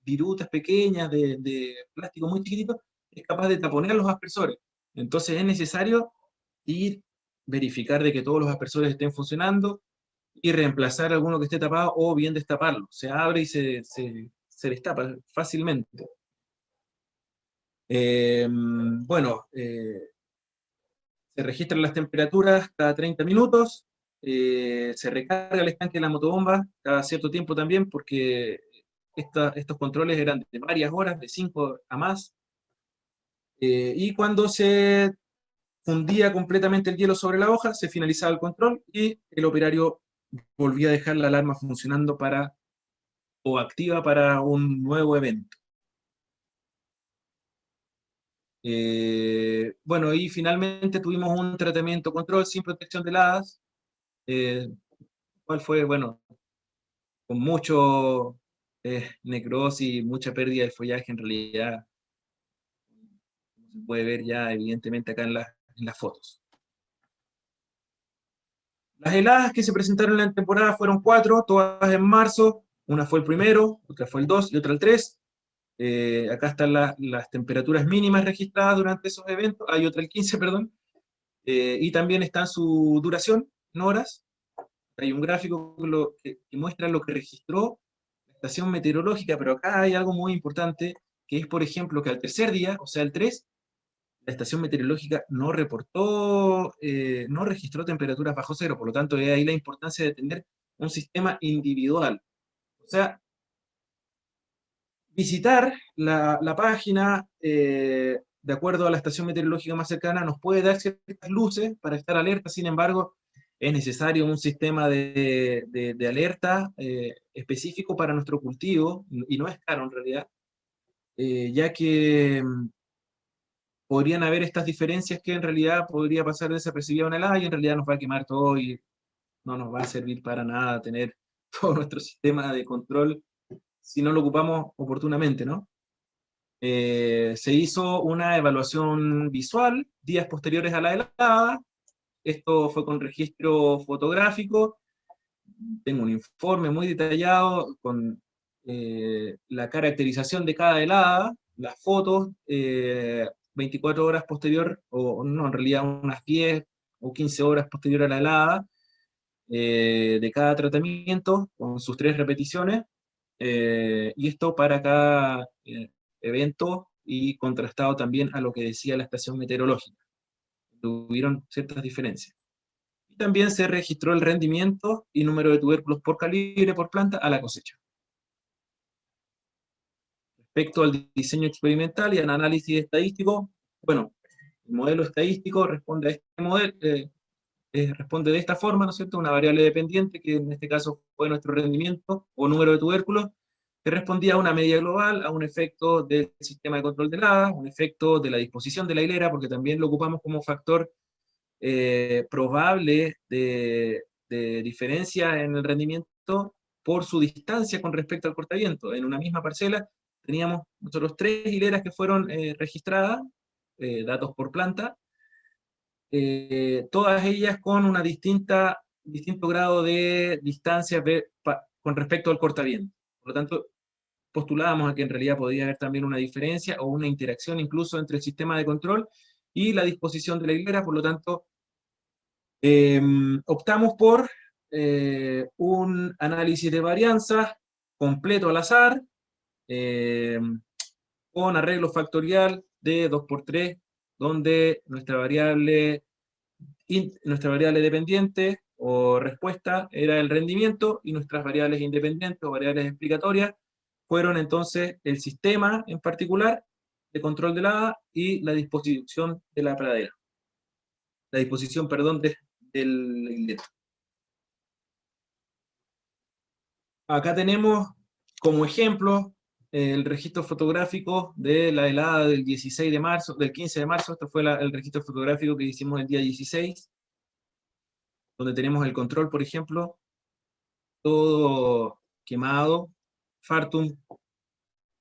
virutas pequeñas de plástico muy chiquitito, es capaz de taponear los aspersores. Entonces es necesario ir, verificar de que todos los aspersores estén funcionando y reemplazar alguno que esté tapado o bien destaparlo. Se abre y se destapa fácilmente. Bueno, se registran las temperaturas cada 30 minutos, se recarga el estanque de la motobomba cada cierto tiempo también, porque estos controles eran de varias horas, de 5 a más, y cuando se fundía completamente el hielo sobre la hoja, se finalizaba el control y el operario volvía a dejar la alarma funcionando o activa para un nuevo evento. Bueno, y finalmente tuvimos un tratamiento control sin protección de heladas, cual fue, bueno, con mucho necrosis, mucha pérdida del follaje en realidad, como se puede ver ya evidentemente acá en las fotos. Las heladas que se presentaron en la temporada fueron 4, todas en marzo. Una fue el primero, otra fue el 2 y otra el 3. Acá están las temperaturas mínimas registradas durante esos eventos. Hay otra el 15, perdón. Y también está su duración en horas. Hay un gráfico que muestra lo que registró la estación meteorológica, pero acá hay algo muy importante, que es, por ejemplo, que al tercer día, o sea, el 3, la estación meteorológica no reportó, no registró temperaturas bajo cero, por lo tanto, es ahí la importancia de tener un sistema individual. O sea, visitar la página de acuerdo a la estación meteorológica más cercana nos puede dar ciertas luces para estar alerta, sin embargo, es necesario un sistema de alerta específico para nuestro cultivo, y no es caro en realidad, ya que podrían haber estas diferencias que en realidad podría pasar desapercibida una helada y en realidad nos va a quemar todo y no nos va a servir para nada tener todo nuestro sistema de control si no lo ocupamos oportunamente, ¿no? Se hizo una evaluación visual días posteriores a la helada. Esto fue con registro fotográfico. Tengo un informe muy detallado con la caracterización de cada helada, las fotos, 24 horas posterior, o no, en realidad unas 10 o 15 horas posterior a la helada, de cada tratamiento, con sus 3 repeticiones, y esto para cada evento y contrastado también a lo que decía la estación meteorológica. Tuvieron ciertas diferencias. Y también se registró el rendimiento y número de tubérculos por calibre por planta a la cosecha. Respecto al diseño experimental y al análisis estadístico, bueno, el modelo estadístico responde a este modelo, responde de esta forma, ¿no es cierto? Una variable dependiente, que en este caso fue nuestro rendimiento o número de tubérculos, que respondía a una media global, a un efecto del sistema de control de heladas, un efecto de la disposición de la hilera, porque también lo ocupamos como factor probable de diferencia en el rendimiento por su distancia con respecto al cortaviento. En una misma parcela teníamos nosotros 3 hileras que fueron registradas, datos por planta, todas ellas con una distinto grado de distancia con respecto al cortaviento. Por lo tanto, postulábamos a que en realidad podía haber también una diferencia o una interacción incluso entre el sistema de control y la disposición de la hilera. Por lo tanto, optamos por un análisis de varianza completo al azar, con arreglo factorial de 2×3, donde nuestra variable dependiente o respuesta era el rendimiento, y nuestras variables independientes o variables explicatorias fueron entonces el sistema en particular de control de helada y la disposición de la pradera. La disposición, perdón, del hilero. Acá tenemos como ejemplo el registro fotográfico de la helada del 16 de marzo, del 15 de marzo. Este fue el registro fotográfico que hicimos el día 16, donde tenemos el control, por ejemplo, todo quemado, Fartum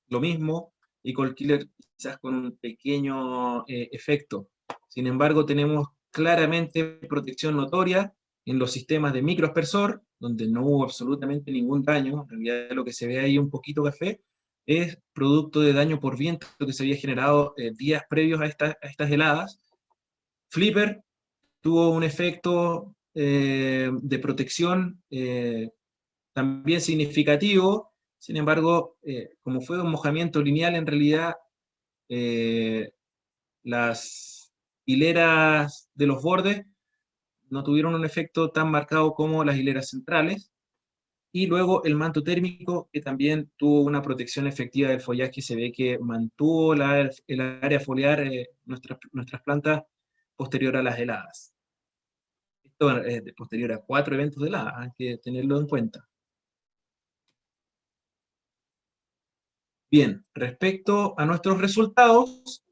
lo mismo, y Cold Killer quizás con un pequeño efecto. Sin embargo, tenemos claramente protección notoria en los sistemas de microaspersor, donde no hubo absolutamente ningún daño. En realidad lo que se ve ahí un poquito café es producto de daño por viento que se había generado días previos a estas heladas. Flipper tuvo un efecto de protección también significativo. Sin embargo, como fue un mojamiento lineal, en realidad las hileras de los bordes no tuvieron un efecto tan marcado como las hileras centrales. Y luego el manto térmico, que también tuvo una protección efectiva del follaje, se ve que mantuvo el área foliar, nuestras plantas, posterior a las heladas. Esto es posterior a 4 eventos de heladas, hay que tenerlo en cuenta. Bien, respecto a nuestros resultados,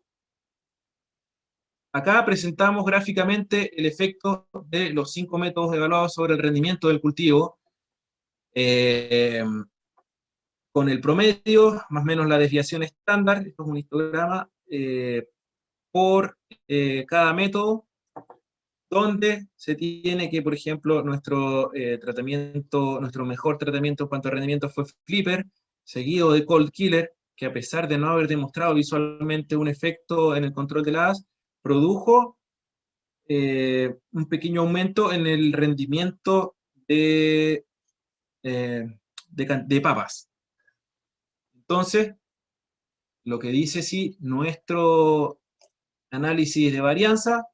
acá presentamos gráficamente el efecto de los 5 métodos evaluados sobre el rendimiento del cultivo, con el promedio, más o menos la desviación estándar. Esto es un histograma por cada método, donde se tiene que, por ejemplo, nuestro mejor tratamiento en cuanto a rendimiento fue Flipper, seguido de Cold Killer, que a pesar de no haber demostrado visualmente un efecto en el control de las, produjo un pequeño aumento en el rendimiento de papas. Entonces, lo que dice sí nuestro análisis de varianza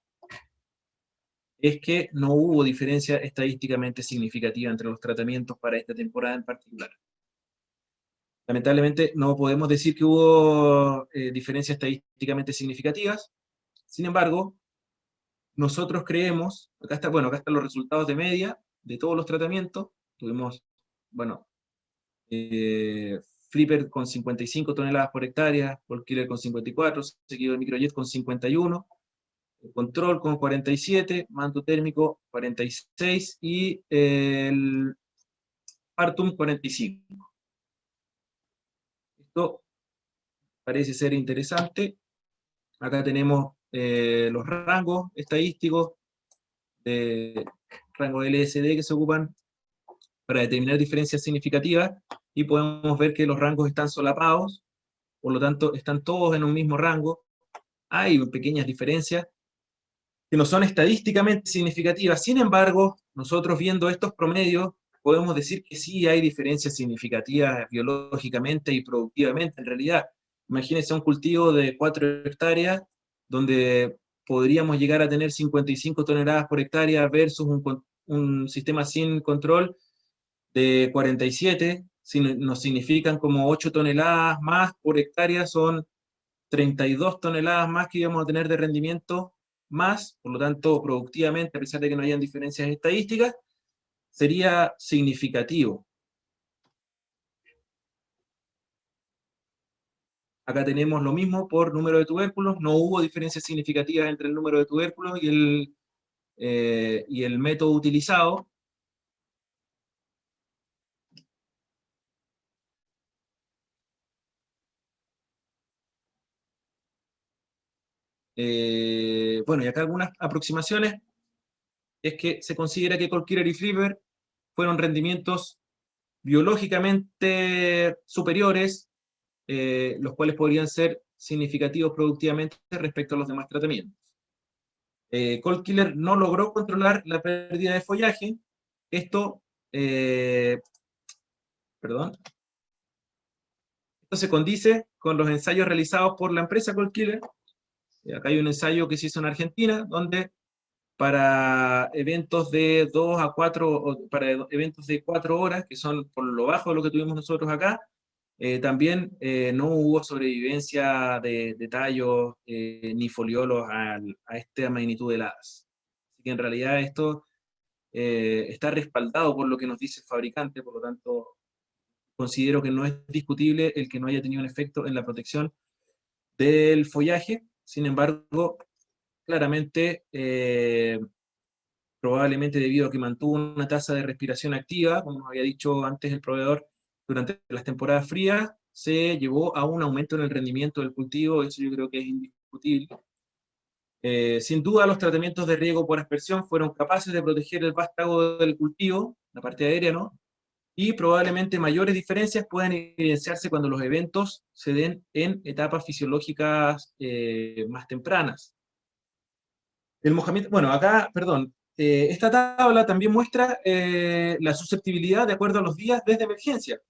es que no hubo diferencia estadísticamente significativa entre los tratamientos para esta temporada en particular. Lamentablemente no podemos decir que hubo diferencias estadísticamente significativas. Sin embargo, nosotros creemos, acá están los resultados de media de todos los tratamientos. Tuvimos, bueno, Flipper con 55 toneladas por hectárea, Cold Killer con 54, seguido de Microjet con 51, Control con 47, manto térmico 46 y el Partum 45. Esto parece ser interesante. Acá tenemos los rangos estadísticos de rango LSD que se ocupan para determinar diferencias significativas, y podemos ver que los rangos están solapados, por lo tanto están todos en un mismo rango. Hay pequeñas diferencias que no son estadísticamente significativas. Sin embargo, nosotros viendo estos promedios podemos decir que sí hay diferencias significativas biológicamente y productivamente. En realidad, imagínense un cultivo de 4 hectáreas donde podríamos llegar a tener 55 toneladas por hectárea versus un sistema sin control de 47, nos significan como 8 toneladas más por hectárea, son 32 toneladas más que íbamos a tener de rendimiento más. Por lo tanto, productivamente, a pesar de que no hayan diferencias estadísticas, sería significativo. Acá tenemos lo mismo por número de tubérculos, no hubo diferencias significativas entre el número de tubérculos y el método utilizado. Bueno, y acá algunas aproximaciones, es que se considera que Cold Killer y Flipper fueron rendimientos biológicamente superiores, los cuales podrían ser significativos productivamente respecto a los demás tratamientos. Cold Killer no logró controlar la pérdida de follaje. Esto, perdón, esto se condice con los ensayos realizados por la empresa Cold Killer. Acá hay un ensayo que se hizo en Argentina, donde para eventos de 2 a 4, para eventos de 4 horas, que son por lo bajo de lo que tuvimos nosotros acá, también no hubo sobrevivencia de tallos ni foliolos a esta magnitud de heladas. Así que en realidad esto está respaldado por lo que nos dice el fabricante, por lo tanto considero que no es discutible el que no haya tenido un efecto en la protección del follaje. Sin embargo, claramente, probablemente debido a que mantuvo una tasa de respiración activa, como nos había dicho antes el proveedor, durante las temporadas frías, se llevó a un aumento en el rendimiento del cultivo. Eso yo creo que es indiscutible. Sin duda, los tratamientos de riego por aspersión fueron capaces de proteger el vástago del cultivo, la parte aérea, ¿no? Y probablemente mayores diferencias puedan evidenciarse cuando los eventos se den en etapas fisiológicas más tempranas. El mojamiento, bueno, acá, perdón, esta tabla también muestra la susceptibilidad de acuerdo a los días desde emergencia,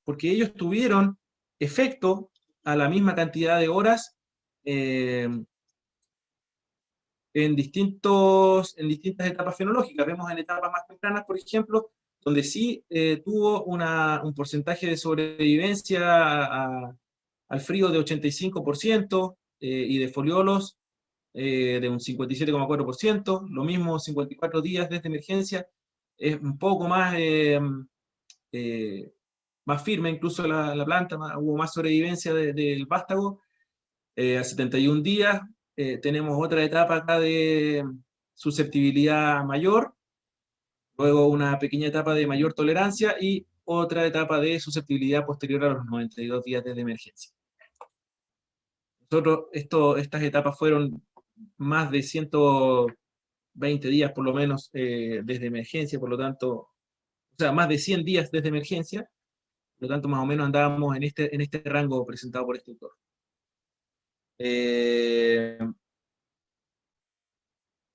porque ellos tuvieron efecto a la misma cantidad de horas en distintas etapas fenológicas. Vemos en etapas más tempranas, por ejemplo, donde sí tuvo un porcentaje de sobrevivencia al frío de 85% y de foliolos de un 57,4%, lo mismo 54 días desde emergencia, es un poco más, más firme incluso la planta, hubo más sobrevivencia del vástago, a 71 días, tenemos otra etapa acá de susceptibilidad mayor, luego una pequeña etapa de mayor tolerancia y otra etapa de susceptibilidad posterior a los 92 días desde emergencia. Nosotros, estas etapas fueron más de 120 días por lo menos desde emergencia, por lo tanto, o sea, más de 100 días desde emergencia, por lo tanto más o menos andábamos en este rango presentado por este autor.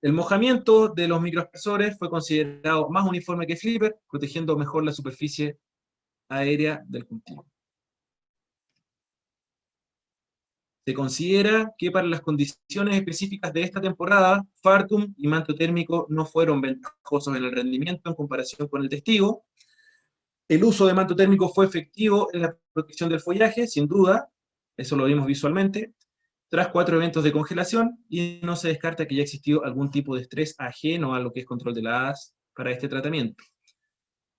El mojamiento de los microaspersores fue considerado más uniforme que Flipper, protegiendo mejor la superficie aérea del cultivo. Se considera que para las condiciones específicas de esta temporada, Fartum y manto térmico no fueron ventajosos en el rendimiento en comparación con el testigo. El uso de manto térmico fue efectivo en la protección del follaje, sin duda, eso lo vimos visualmente, tras 4 eventos de congelación, y no se descarta que haya existido algún tipo de estrés ajeno a lo que es control de heladas para este tratamiento.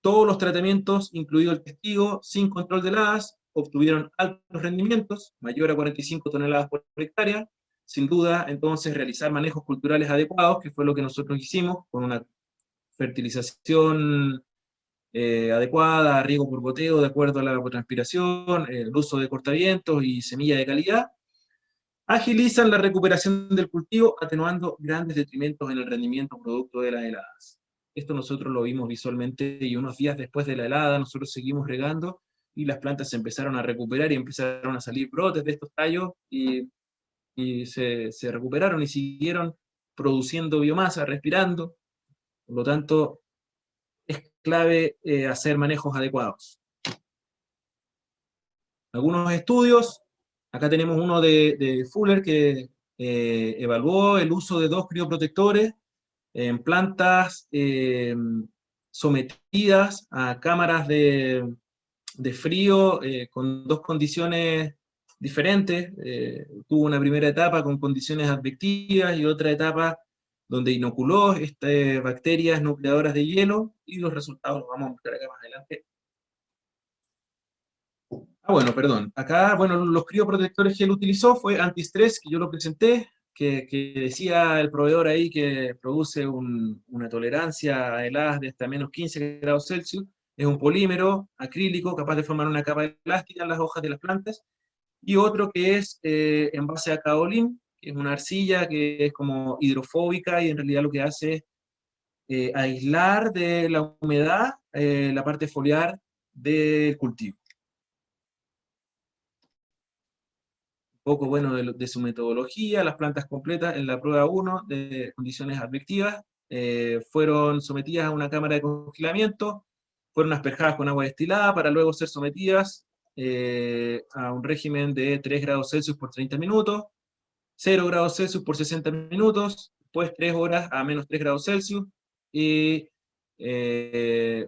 Todos los tratamientos, incluido el testigo, sin control de heladas, obtuvieron altos rendimientos, mayor a 45 toneladas por hectárea. Sin duda, entonces, realizar manejos culturales adecuados, que fue lo que nosotros hicimos, con una fertilización adecuada, riego por goteo de acuerdo a la evapotranspiración, el uso de cortavientos y semilla de calidad, agilizan la recuperación del cultivo, atenuando grandes detrimentos en el rendimiento producto de las heladas. Esto nosotros lo vimos visualmente y unos días después de la helada nosotros seguimos regando y las plantas se empezaron a recuperar y empezaron a salir brotes de estos tallos y se recuperaron y siguieron produciendo biomasa, respirando. Por lo tanto, es clave hacer manejos adecuados. Algunos estudios, acá tenemos uno de Fuller que evaluó el uso de 2 crioprotectores en plantas sometidas a cámaras de frío con 2 condiciones diferentes. Tuvo una primera etapa con condiciones advectivas y otra etapa donde inoculó bacterias nucleadoras de hielo, y los resultados los vamos a mostrar acá más adelante. Bueno, perdón. Acá, bueno, los crioprotectores que él utilizó fue antiestrés, que yo lo presenté, que decía el proveedor ahí que produce una tolerancia a heladas de hasta menos 15 grados Celsius. Es un polímero acrílico capaz de formar una capa elástica en las hojas de las plantas. Y otro que es en base a caolín, que es una arcilla que es como hidrofóbica y en realidad lo que hace es aislar de la humedad la parte foliar del cultivo. Poco bueno de su metodología, las plantas completas en la prueba 1 de condiciones advectivas fueron sometidas a una cámara de congelamiento, fueron asperjadas con agua destilada para luego ser sometidas a un régimen de 3 grados Celsius por 30 minutos, 0 grados Celsius por 60 minutos, después 3 horas a menos 3 grados Celsius, y 3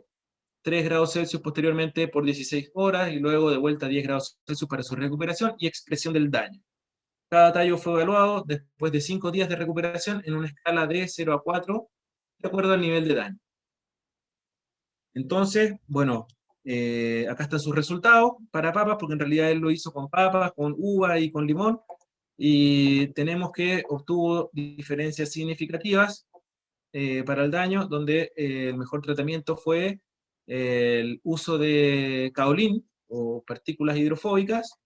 grados Celsius posteriormente por 16 horas, y luego de vuelta a 10 grados Celsius para su recuperación y expresión del daño. Cada tallo fue evaluado después de 5 días de recuperación en una escala de 0 a 4, de acuerdo al nivel de daño. Entonces, bueno, acá están sus resultados para papas, porque en realidad él lo hizo con papas, con uva y con limón, y tenemos que obtuvo diferencias significativas para el daño, donde el mejor tratamiento fue el uso de caolín o partículas hidrofóbicas.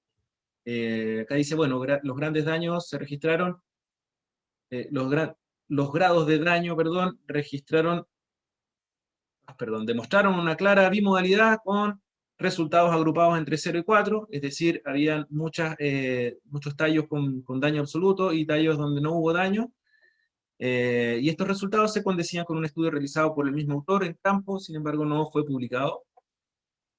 Acá dice, bueno, los grandes daños se registraron, los grados de daño, perdón, demostraron una clara bimodalidad con resultados agrupados entre 0 y 4, es decir, habían muchos tallos con daño absoluto y tallos donde no hubo daño, y estos resultados se condecían con un estudio realizado por el mismo autor en campo, sin embargo no fue publicado.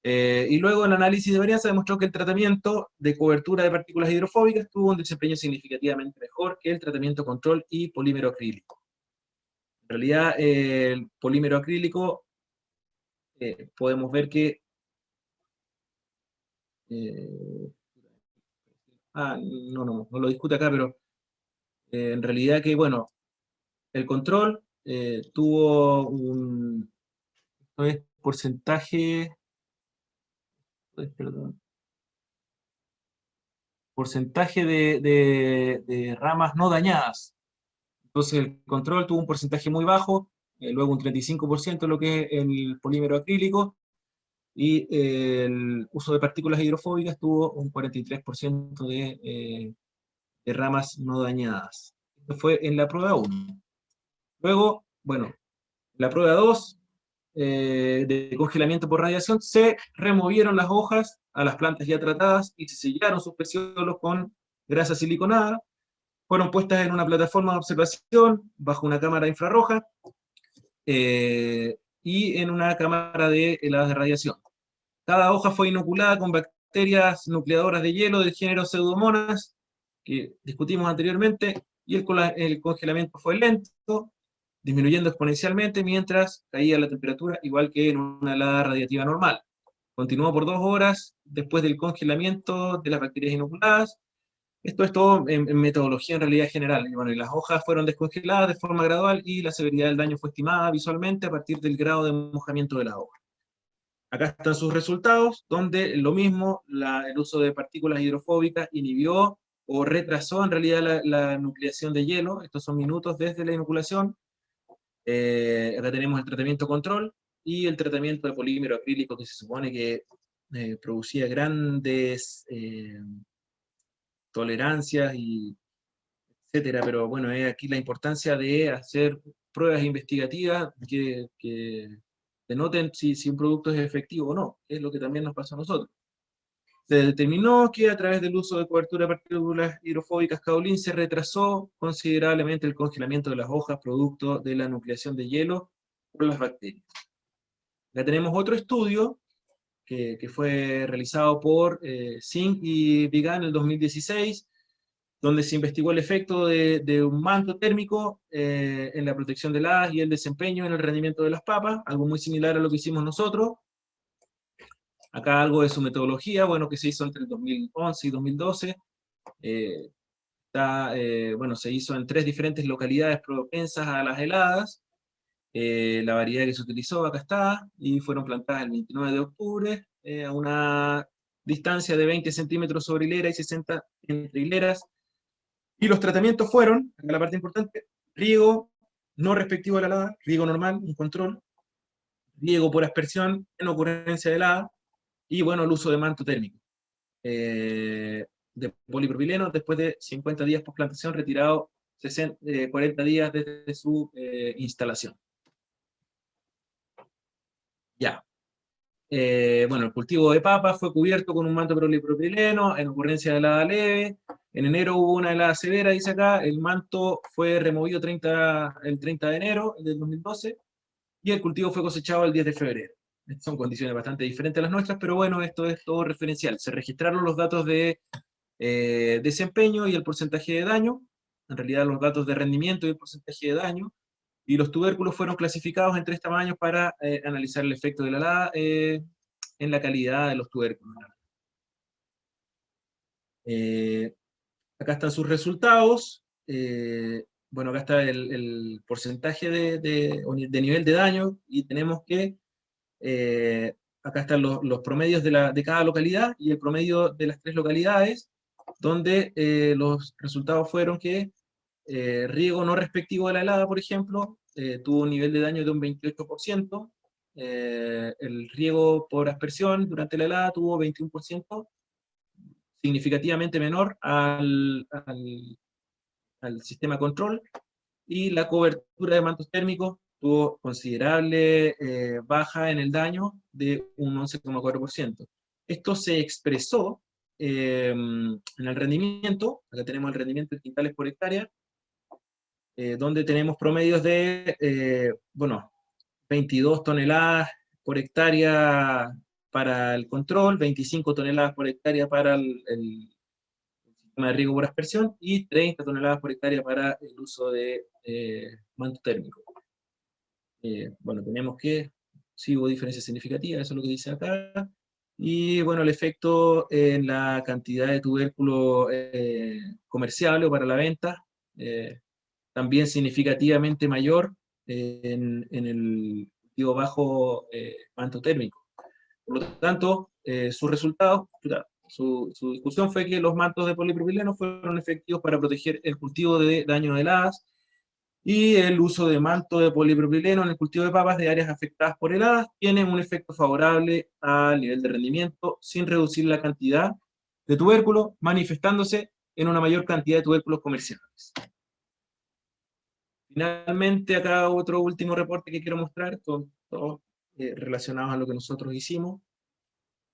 Y luego el análisis de varianza demostró que el tratamiento de cobertura de partículas hidrofóbicas tuvo un desempeño significativamente mejor que el tratamiento control y polímero acrílico. En realidad, el polímero acrílico podemos ver que no lo discute acá, pero en realidad que, bueno, el control tuvo un porcentaje, perdón, porcentaje de ramas no dañadas. Entonces el control tuvo un porcentaje muy bajo, luego un 35% lo que es el polímero acrílico, y el uso de partículas hidrofóbicas tuvo un 43% de ramas no dañadas. Esto fue en la prueba 1. Luego, bueno, la prueba 2, de congelamiento por radiación, se removieron las hojas a las plantas ya tratadas y se sellaron sus pecíolos con grasa siliconada. Fueron puestas en una plataforma de observación bajo una cámara infrarroja y en una cámara de heladas de radiación. Cada hoja fue inoculada con bacterias nucleadoras de hielo del género Pseudomonas, que discutimos anteriormente, y el congelamiento fue lento, disminuyendo exponencialmente mientras caía la temperatura, igual que en una helada radiativa normal. Continuó por 2 horas después del congelamiento de las bacterias inoculadas. Esto es todo en metodología en realidad general. Y bueno, y las hojas fueron descongeladas de forma gradual y la severidad del daño fue estimada visualmente a partir del grado de mojamiento de la hoja. Acá están sus resultados, donde lo mismo, el uso de partículas hidrofóbicas inhibió o retrasó en realidad la nucleación de hielo. Estos son minutos desde la inoculación. Acá tenemos el tratamiento control y el tratamiento de polímero acrílico, que se supone que producía grandes tolerancias, y etcétera. Pero bueno, aquí la importancia de hacer pruebas investigativas que denoten si un producto es efectivo o no, que es lo que también nos pasó a nosotros. Se determinó que a través del uso de cobertura de partículas hidrofóbicas caolín se retrasó considerablemente el congelamiento de las hojas producto de la nucleación de hielo por las bacterias. Ya tenemos otro estudio que fue realizado por Singh y Vigan en el 2016, donde se investigó el efecto de un manto térmico en la protección de heladas y el desempeño en el rendimiento de las papas, algo muy similar a lo que hicimos nosotros. Acá algo de su metodología, bueno, que se hizo entre el 2011 y 2012. Bueno, se hizo en 3 diferentes localidades propensas a las heladas. La variedad que se utilizó acá está, y fueron plantadas el 29 de octubre, a una distancia de 20 centímetros sobre hilera y 60 entre hileras. Y los tratamientos fueron, acá la parte importante, riego no respectivo a la helada, riego normal, un control, riego por aspersión en ocurrencia de helada, y bueno, el uso de manto térmico de polipropileno después de 50 días post plantación, retirado 40 días desde su instalación. Ya. Bueno, el cultivo de papas fue cubierto con un manto de polipropileno en ocurrencia de helada leve. En enero hubo una helada severa, dice acá. El manto fue removido el 30 de enero del 2012 y el cultivo fue cosechado el 10 de febrero. Son condiciones bastante diferentes a las nuestras, pero bueno, esto es todo referencial. Se registraron los datos de desempeño y el porcentaje de daño, en realidad los datos de rendimiento y el porcentaje de daño, y los tubérculos fueron clasificados en 3 tamaños para analizar el efecto de la helada en la calidad de los tubérculos. Acá están sus resultados. Bueno, acá está el porcentaje de nivel de daño, y tenemos que acá están los promedios de cada localidad y el promedio de las 3 localidades, donde los resultados fueron que riego no respectivo de la helada, por ejemplo, tuvo un nivel de daño de un 28%, el riego por aspersión durante la helada tuvo 21%, significativamente menor al sistema control, y la cobertura de mantos térmicos tuvo considerable baja en el daño de un 11,4%. Esto se expresó en el rendimiento. Acá tenemos el rendimiento en quintales por hectárea, donde tenemos promedios de, bueno, 22 toneladas por hectárea para el control, 25 toneladas por hectárea para el sistema de riego por aspersión y 30 toneladas por hectárea para el uso de manto térmico. Bueno, tenemos que sí hubo diferencias significativas, eso es lo que dice acá. Y bueno, el efecto en la cantidad de tubérculo comerciable o para la venta, también significativamente mayor en el cultivo bajo manto térmico. Por lo tanto, sus resultados, su discusión fue que los mantos de polipropileno fueron efectivos para proteger el cultivo de daño de heladas, y el uso de manto de polipropileno en el cultivo de papas de áreas afectadas por heladas tiene un efecto favorable al nivel de rendimiento sin reducir la cantidad de tubérculos, manifestándose en una mayor cantidad de tubérculos comerciales. Finalmente, acá otro último reporte que quiero mostrar, todos relacionados a lo que nosotros hicimos,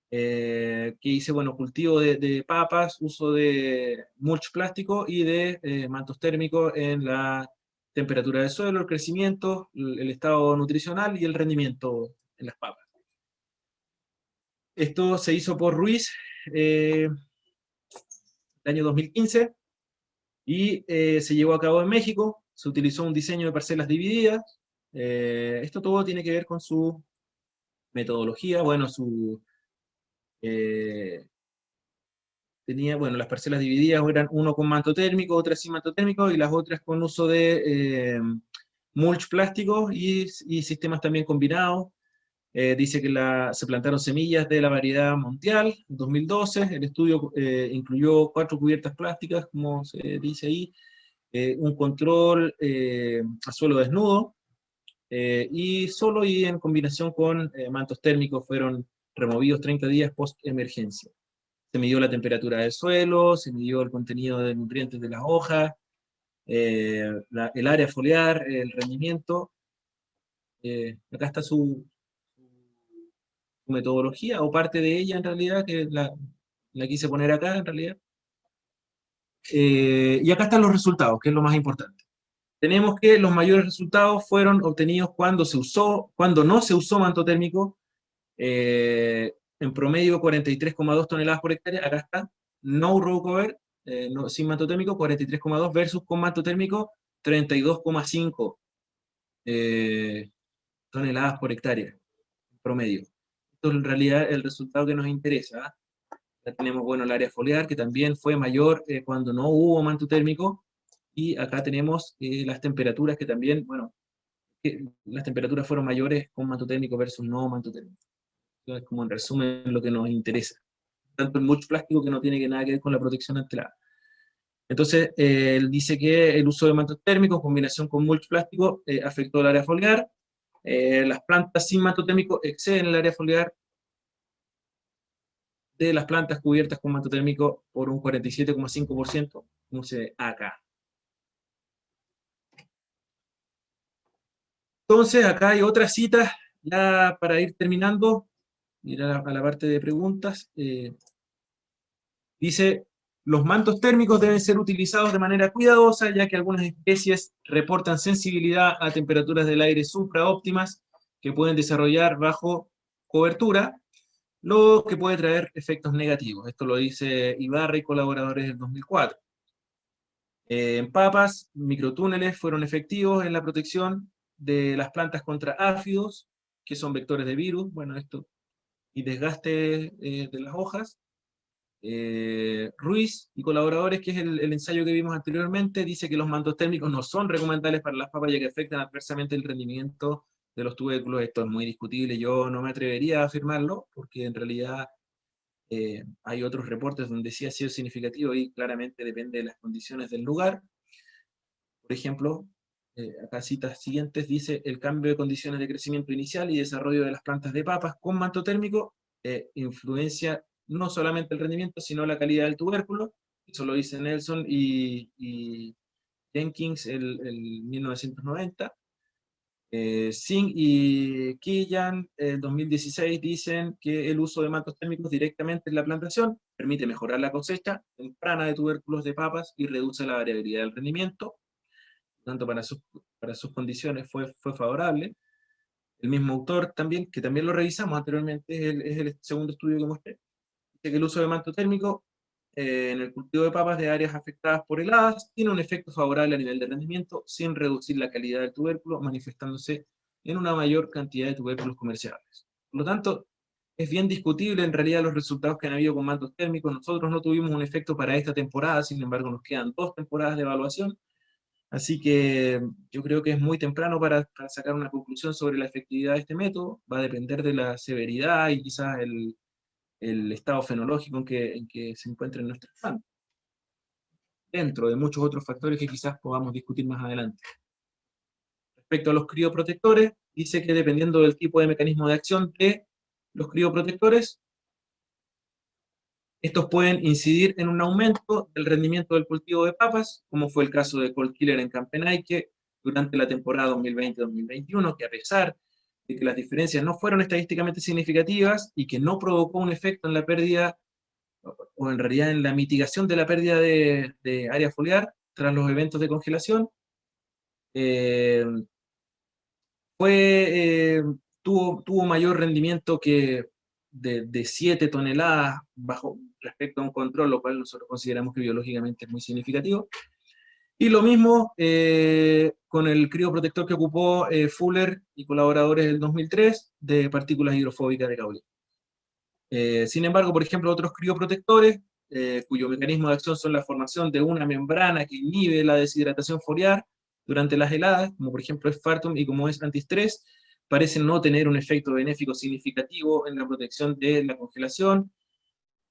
que hice, bueno, cultivo de papas, uso de mulch plástico y de mantos térmicos en la temperatura del suelo, el crecimiento, el estado nutricional y el rendimiento en las papas. Esto se hizo por Ruiz el año 2015 y se llevó a cabo en México. Se utilizó un diseño de parcelas divididas. Esto todo tiene que ver con su metodología, bueno, tenía, bueno, las parcelas divididas eran uno con manto térmico, otras sin manto térmico, y las otras con uso de mulch plástico y sistemas también combinados. Dice que se plantaron semillas de la variedad Mondial en 2012. El estudio incluyó 4 cubiertas plásticas, como se dice ahí, un control a suelo desnudo, y solo y en combinación con mantos térmicos fueron removidos 30 días post-emergencia. Se midió la temperatura del suelo, se midió el contenido de nutrientes de las hojas, el área foliar, el rendimiento. Acá está su metodología, o parte de ella en realidad, que la quise poner acá en realidad. Y acá están los resultados, que es lo más importante. Tenemos que los mayores resultados fueron obtenidos cuando no se usó manto térmico, en promedio 43,2 toneladas por hectárea. Acá está, no row cover, sin manto térmico, 43,2 versus con manto térmico 32,5 toneladas por hectárea, en promedio. Esto es en realidad el resultado que nos interesa. Ya tenemos, bueno, el área foliar, que también fue mayor cuando no hubo manto térmico, y acá tenemos las temperaturas, que también, bueno, las temperaturas fueron mayores con manto térmico versus no manto térmico. Entonces, como en resumen, lo que nos interesa. Tanto el mulch plástico, que no tiene nada que ver con la protección ante la... Entonces, él dice que el uso de mantos térmicos en combinación con mulch plástico afectó el área foliar. Las plantas sin manto térmico exceden el área foliar de las plantas cubiertas con manto térmico por un 47,5%, como se ve acá. Entonces, acá hay otra cita, ya para ir terminando, ir a la parte de preguntas. Dice: los mantos térmicos deben ser utilizados de manera cuidadosa, ya que algunas especies reportan sensibilidad a temperaturas del aire supraóptimas que pueden desarrollar bajo cobertura, lo que puede traer efectos negativos. Esto lo dice Ibarra y colaboradores del 2004. En papas, microtúneles fueron efectivos en la protección de las plantas contra áfidos, que son vectores de virus, bueno, esto, y desgaste de las hojas. Ruiz y colaboradores, que es el ensayo que vimos anteriormente, dice que los mantos térmicos no son recomendables para las papas, ya que afectan adversamente el rendimiento de los tubérculos. Esto es muy discutible, yo no me atrevería a afirmarlo, porque en realidad hay otros reportes donde sí ha sido significativo y claramente depende de las condiciones del lugar. Por ejemplo, acá citas siguientes, dice: el cambio de condiciones de crecimiento inicial y desarrollo de las plantas de papas con manto térmico influencia no solamente el rendimiento, sino la calidad del tubérculo. Eso lo dice Nelson y Jenkins el 1990. Singh y Killian, en 2016, dicen que el uso de mantos térmicos directamente en la plantación permite mejorar la cosecha temprana de tubérculos de papas y reduce la variabilidad del rendimiento. Tanto para sus condiciones fue favorable. El mismo autor también, que también lo revisamos anteriormente, es el segundo estudio que mostré, dice que el uso de manto térmico en el cultivo de papas de áreas afectadas por heladas tiene un efecto favorable a nivel de rendimiento sin reducir la calidad del tubérculo, manifestándose en una mayor cantidad de tubérculos comerciables. Por lo tanto, es bien discutible en realidad los resultados que han habido con mantos térmicos. Nosotros no tuvimos un efecto para esta temporada, sin embargo nos quedan 2 temporadas de evaluación, así que yo creo que es muy temprano para sacar una conclusión sobre la efectividad de este método. Va a depender de la severidad y quizás el estado fenológico en que se encuentra en nuestra planta, dentro de muchos otros factores que quizás podamos discutir más adelante. Respecto a los crioprotectores, dice que dependiendo del tipo de mecanismo de acción de los crioprotectores, estos pueden incidir en un aumento del rendimiento del cultivo de papas, como fue el caso de Cold Killer en Campenaike durante la temporada 2020-2021, que a pesar de que las diferencias no fueron estadísticamente significativas y que no provocó un efecto en la pérdida, o en realidad en la mitigación de la pérdida de área foliar tras los eventos de congelación, eh, tuvo mayor rendimiento que de 7 toneladas bajo respecto a un control, lo cual nosotros consideramos que biológicamente es muy significativo. Y lo mismo con el crioprotector que ocupó Fuller y colaboradores del 2003 de partículas hidrofóbicas de caulina. Sin embargo, por ejemplo, otros crioprotectores, cuyo mecanismo de acción son la formación de una membrana que inhibe la deshidratación foliar durante las heladas, como por ejemplo es Fartum y como es Antistress, parecen no tener un efecto benéfico significativo en la protección de la congelación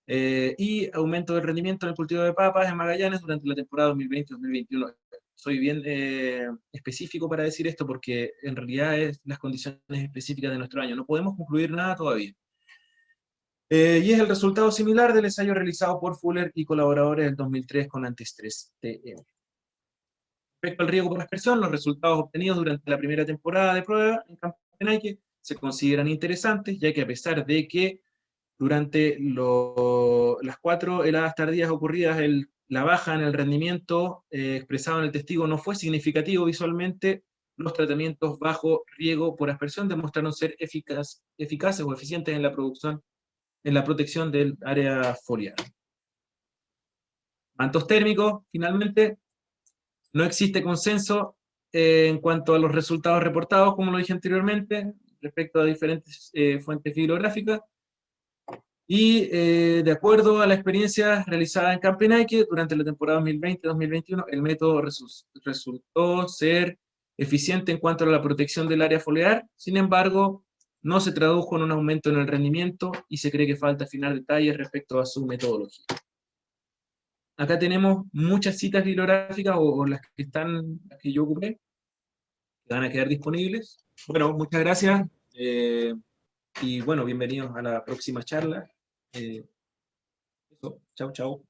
y aumento del rendimiento en el cultivo de papas en Magallanes durante la temporada 2020-2021. Soy bien específico para decir esto porque en realidad es las condiciones específicas de nuestro año. No podemos concluir nada todavía. Y es el resultado similar del ensayo realizado por Fuller y colaboradores en 2003 con Antistress TM. Respecto al riego por aspersión, los resultados obtenidos durante la primera temporada de prueba en Campenaike se consideran interesantes, ya que a pesar de que durante las 4 heladas tardías ocurridas la baja en el rendimiento expresado en el testigo no fue significativo visualmente, los tratamientos bajo riego por aspersión demostraron ser eficaces o eficientes en la protección del área foliar. Mantos térmicos, finalmente, no existe consenso en cuanto a los resultados reportados, como lo dije anteriormente, respecto a diferentes fuentes bibliográficas, y de acuerdo a la experiencia realizada en Campenaike durante la temporada 2020-2021, el método resultó ser eficiente en cuanto a la protección del área foliar. Sin embargo, no se tradujo en un aumento en el rendimiento y se cree que falta afinar detalles respecto a su metodología. Acá tenemos muchas citas bibliográficas o las que yo ocupé, que van a quedar disponibles. Bueno, muchas gracias y bueno, bienvenidos a la próxima charla. Chau, chau.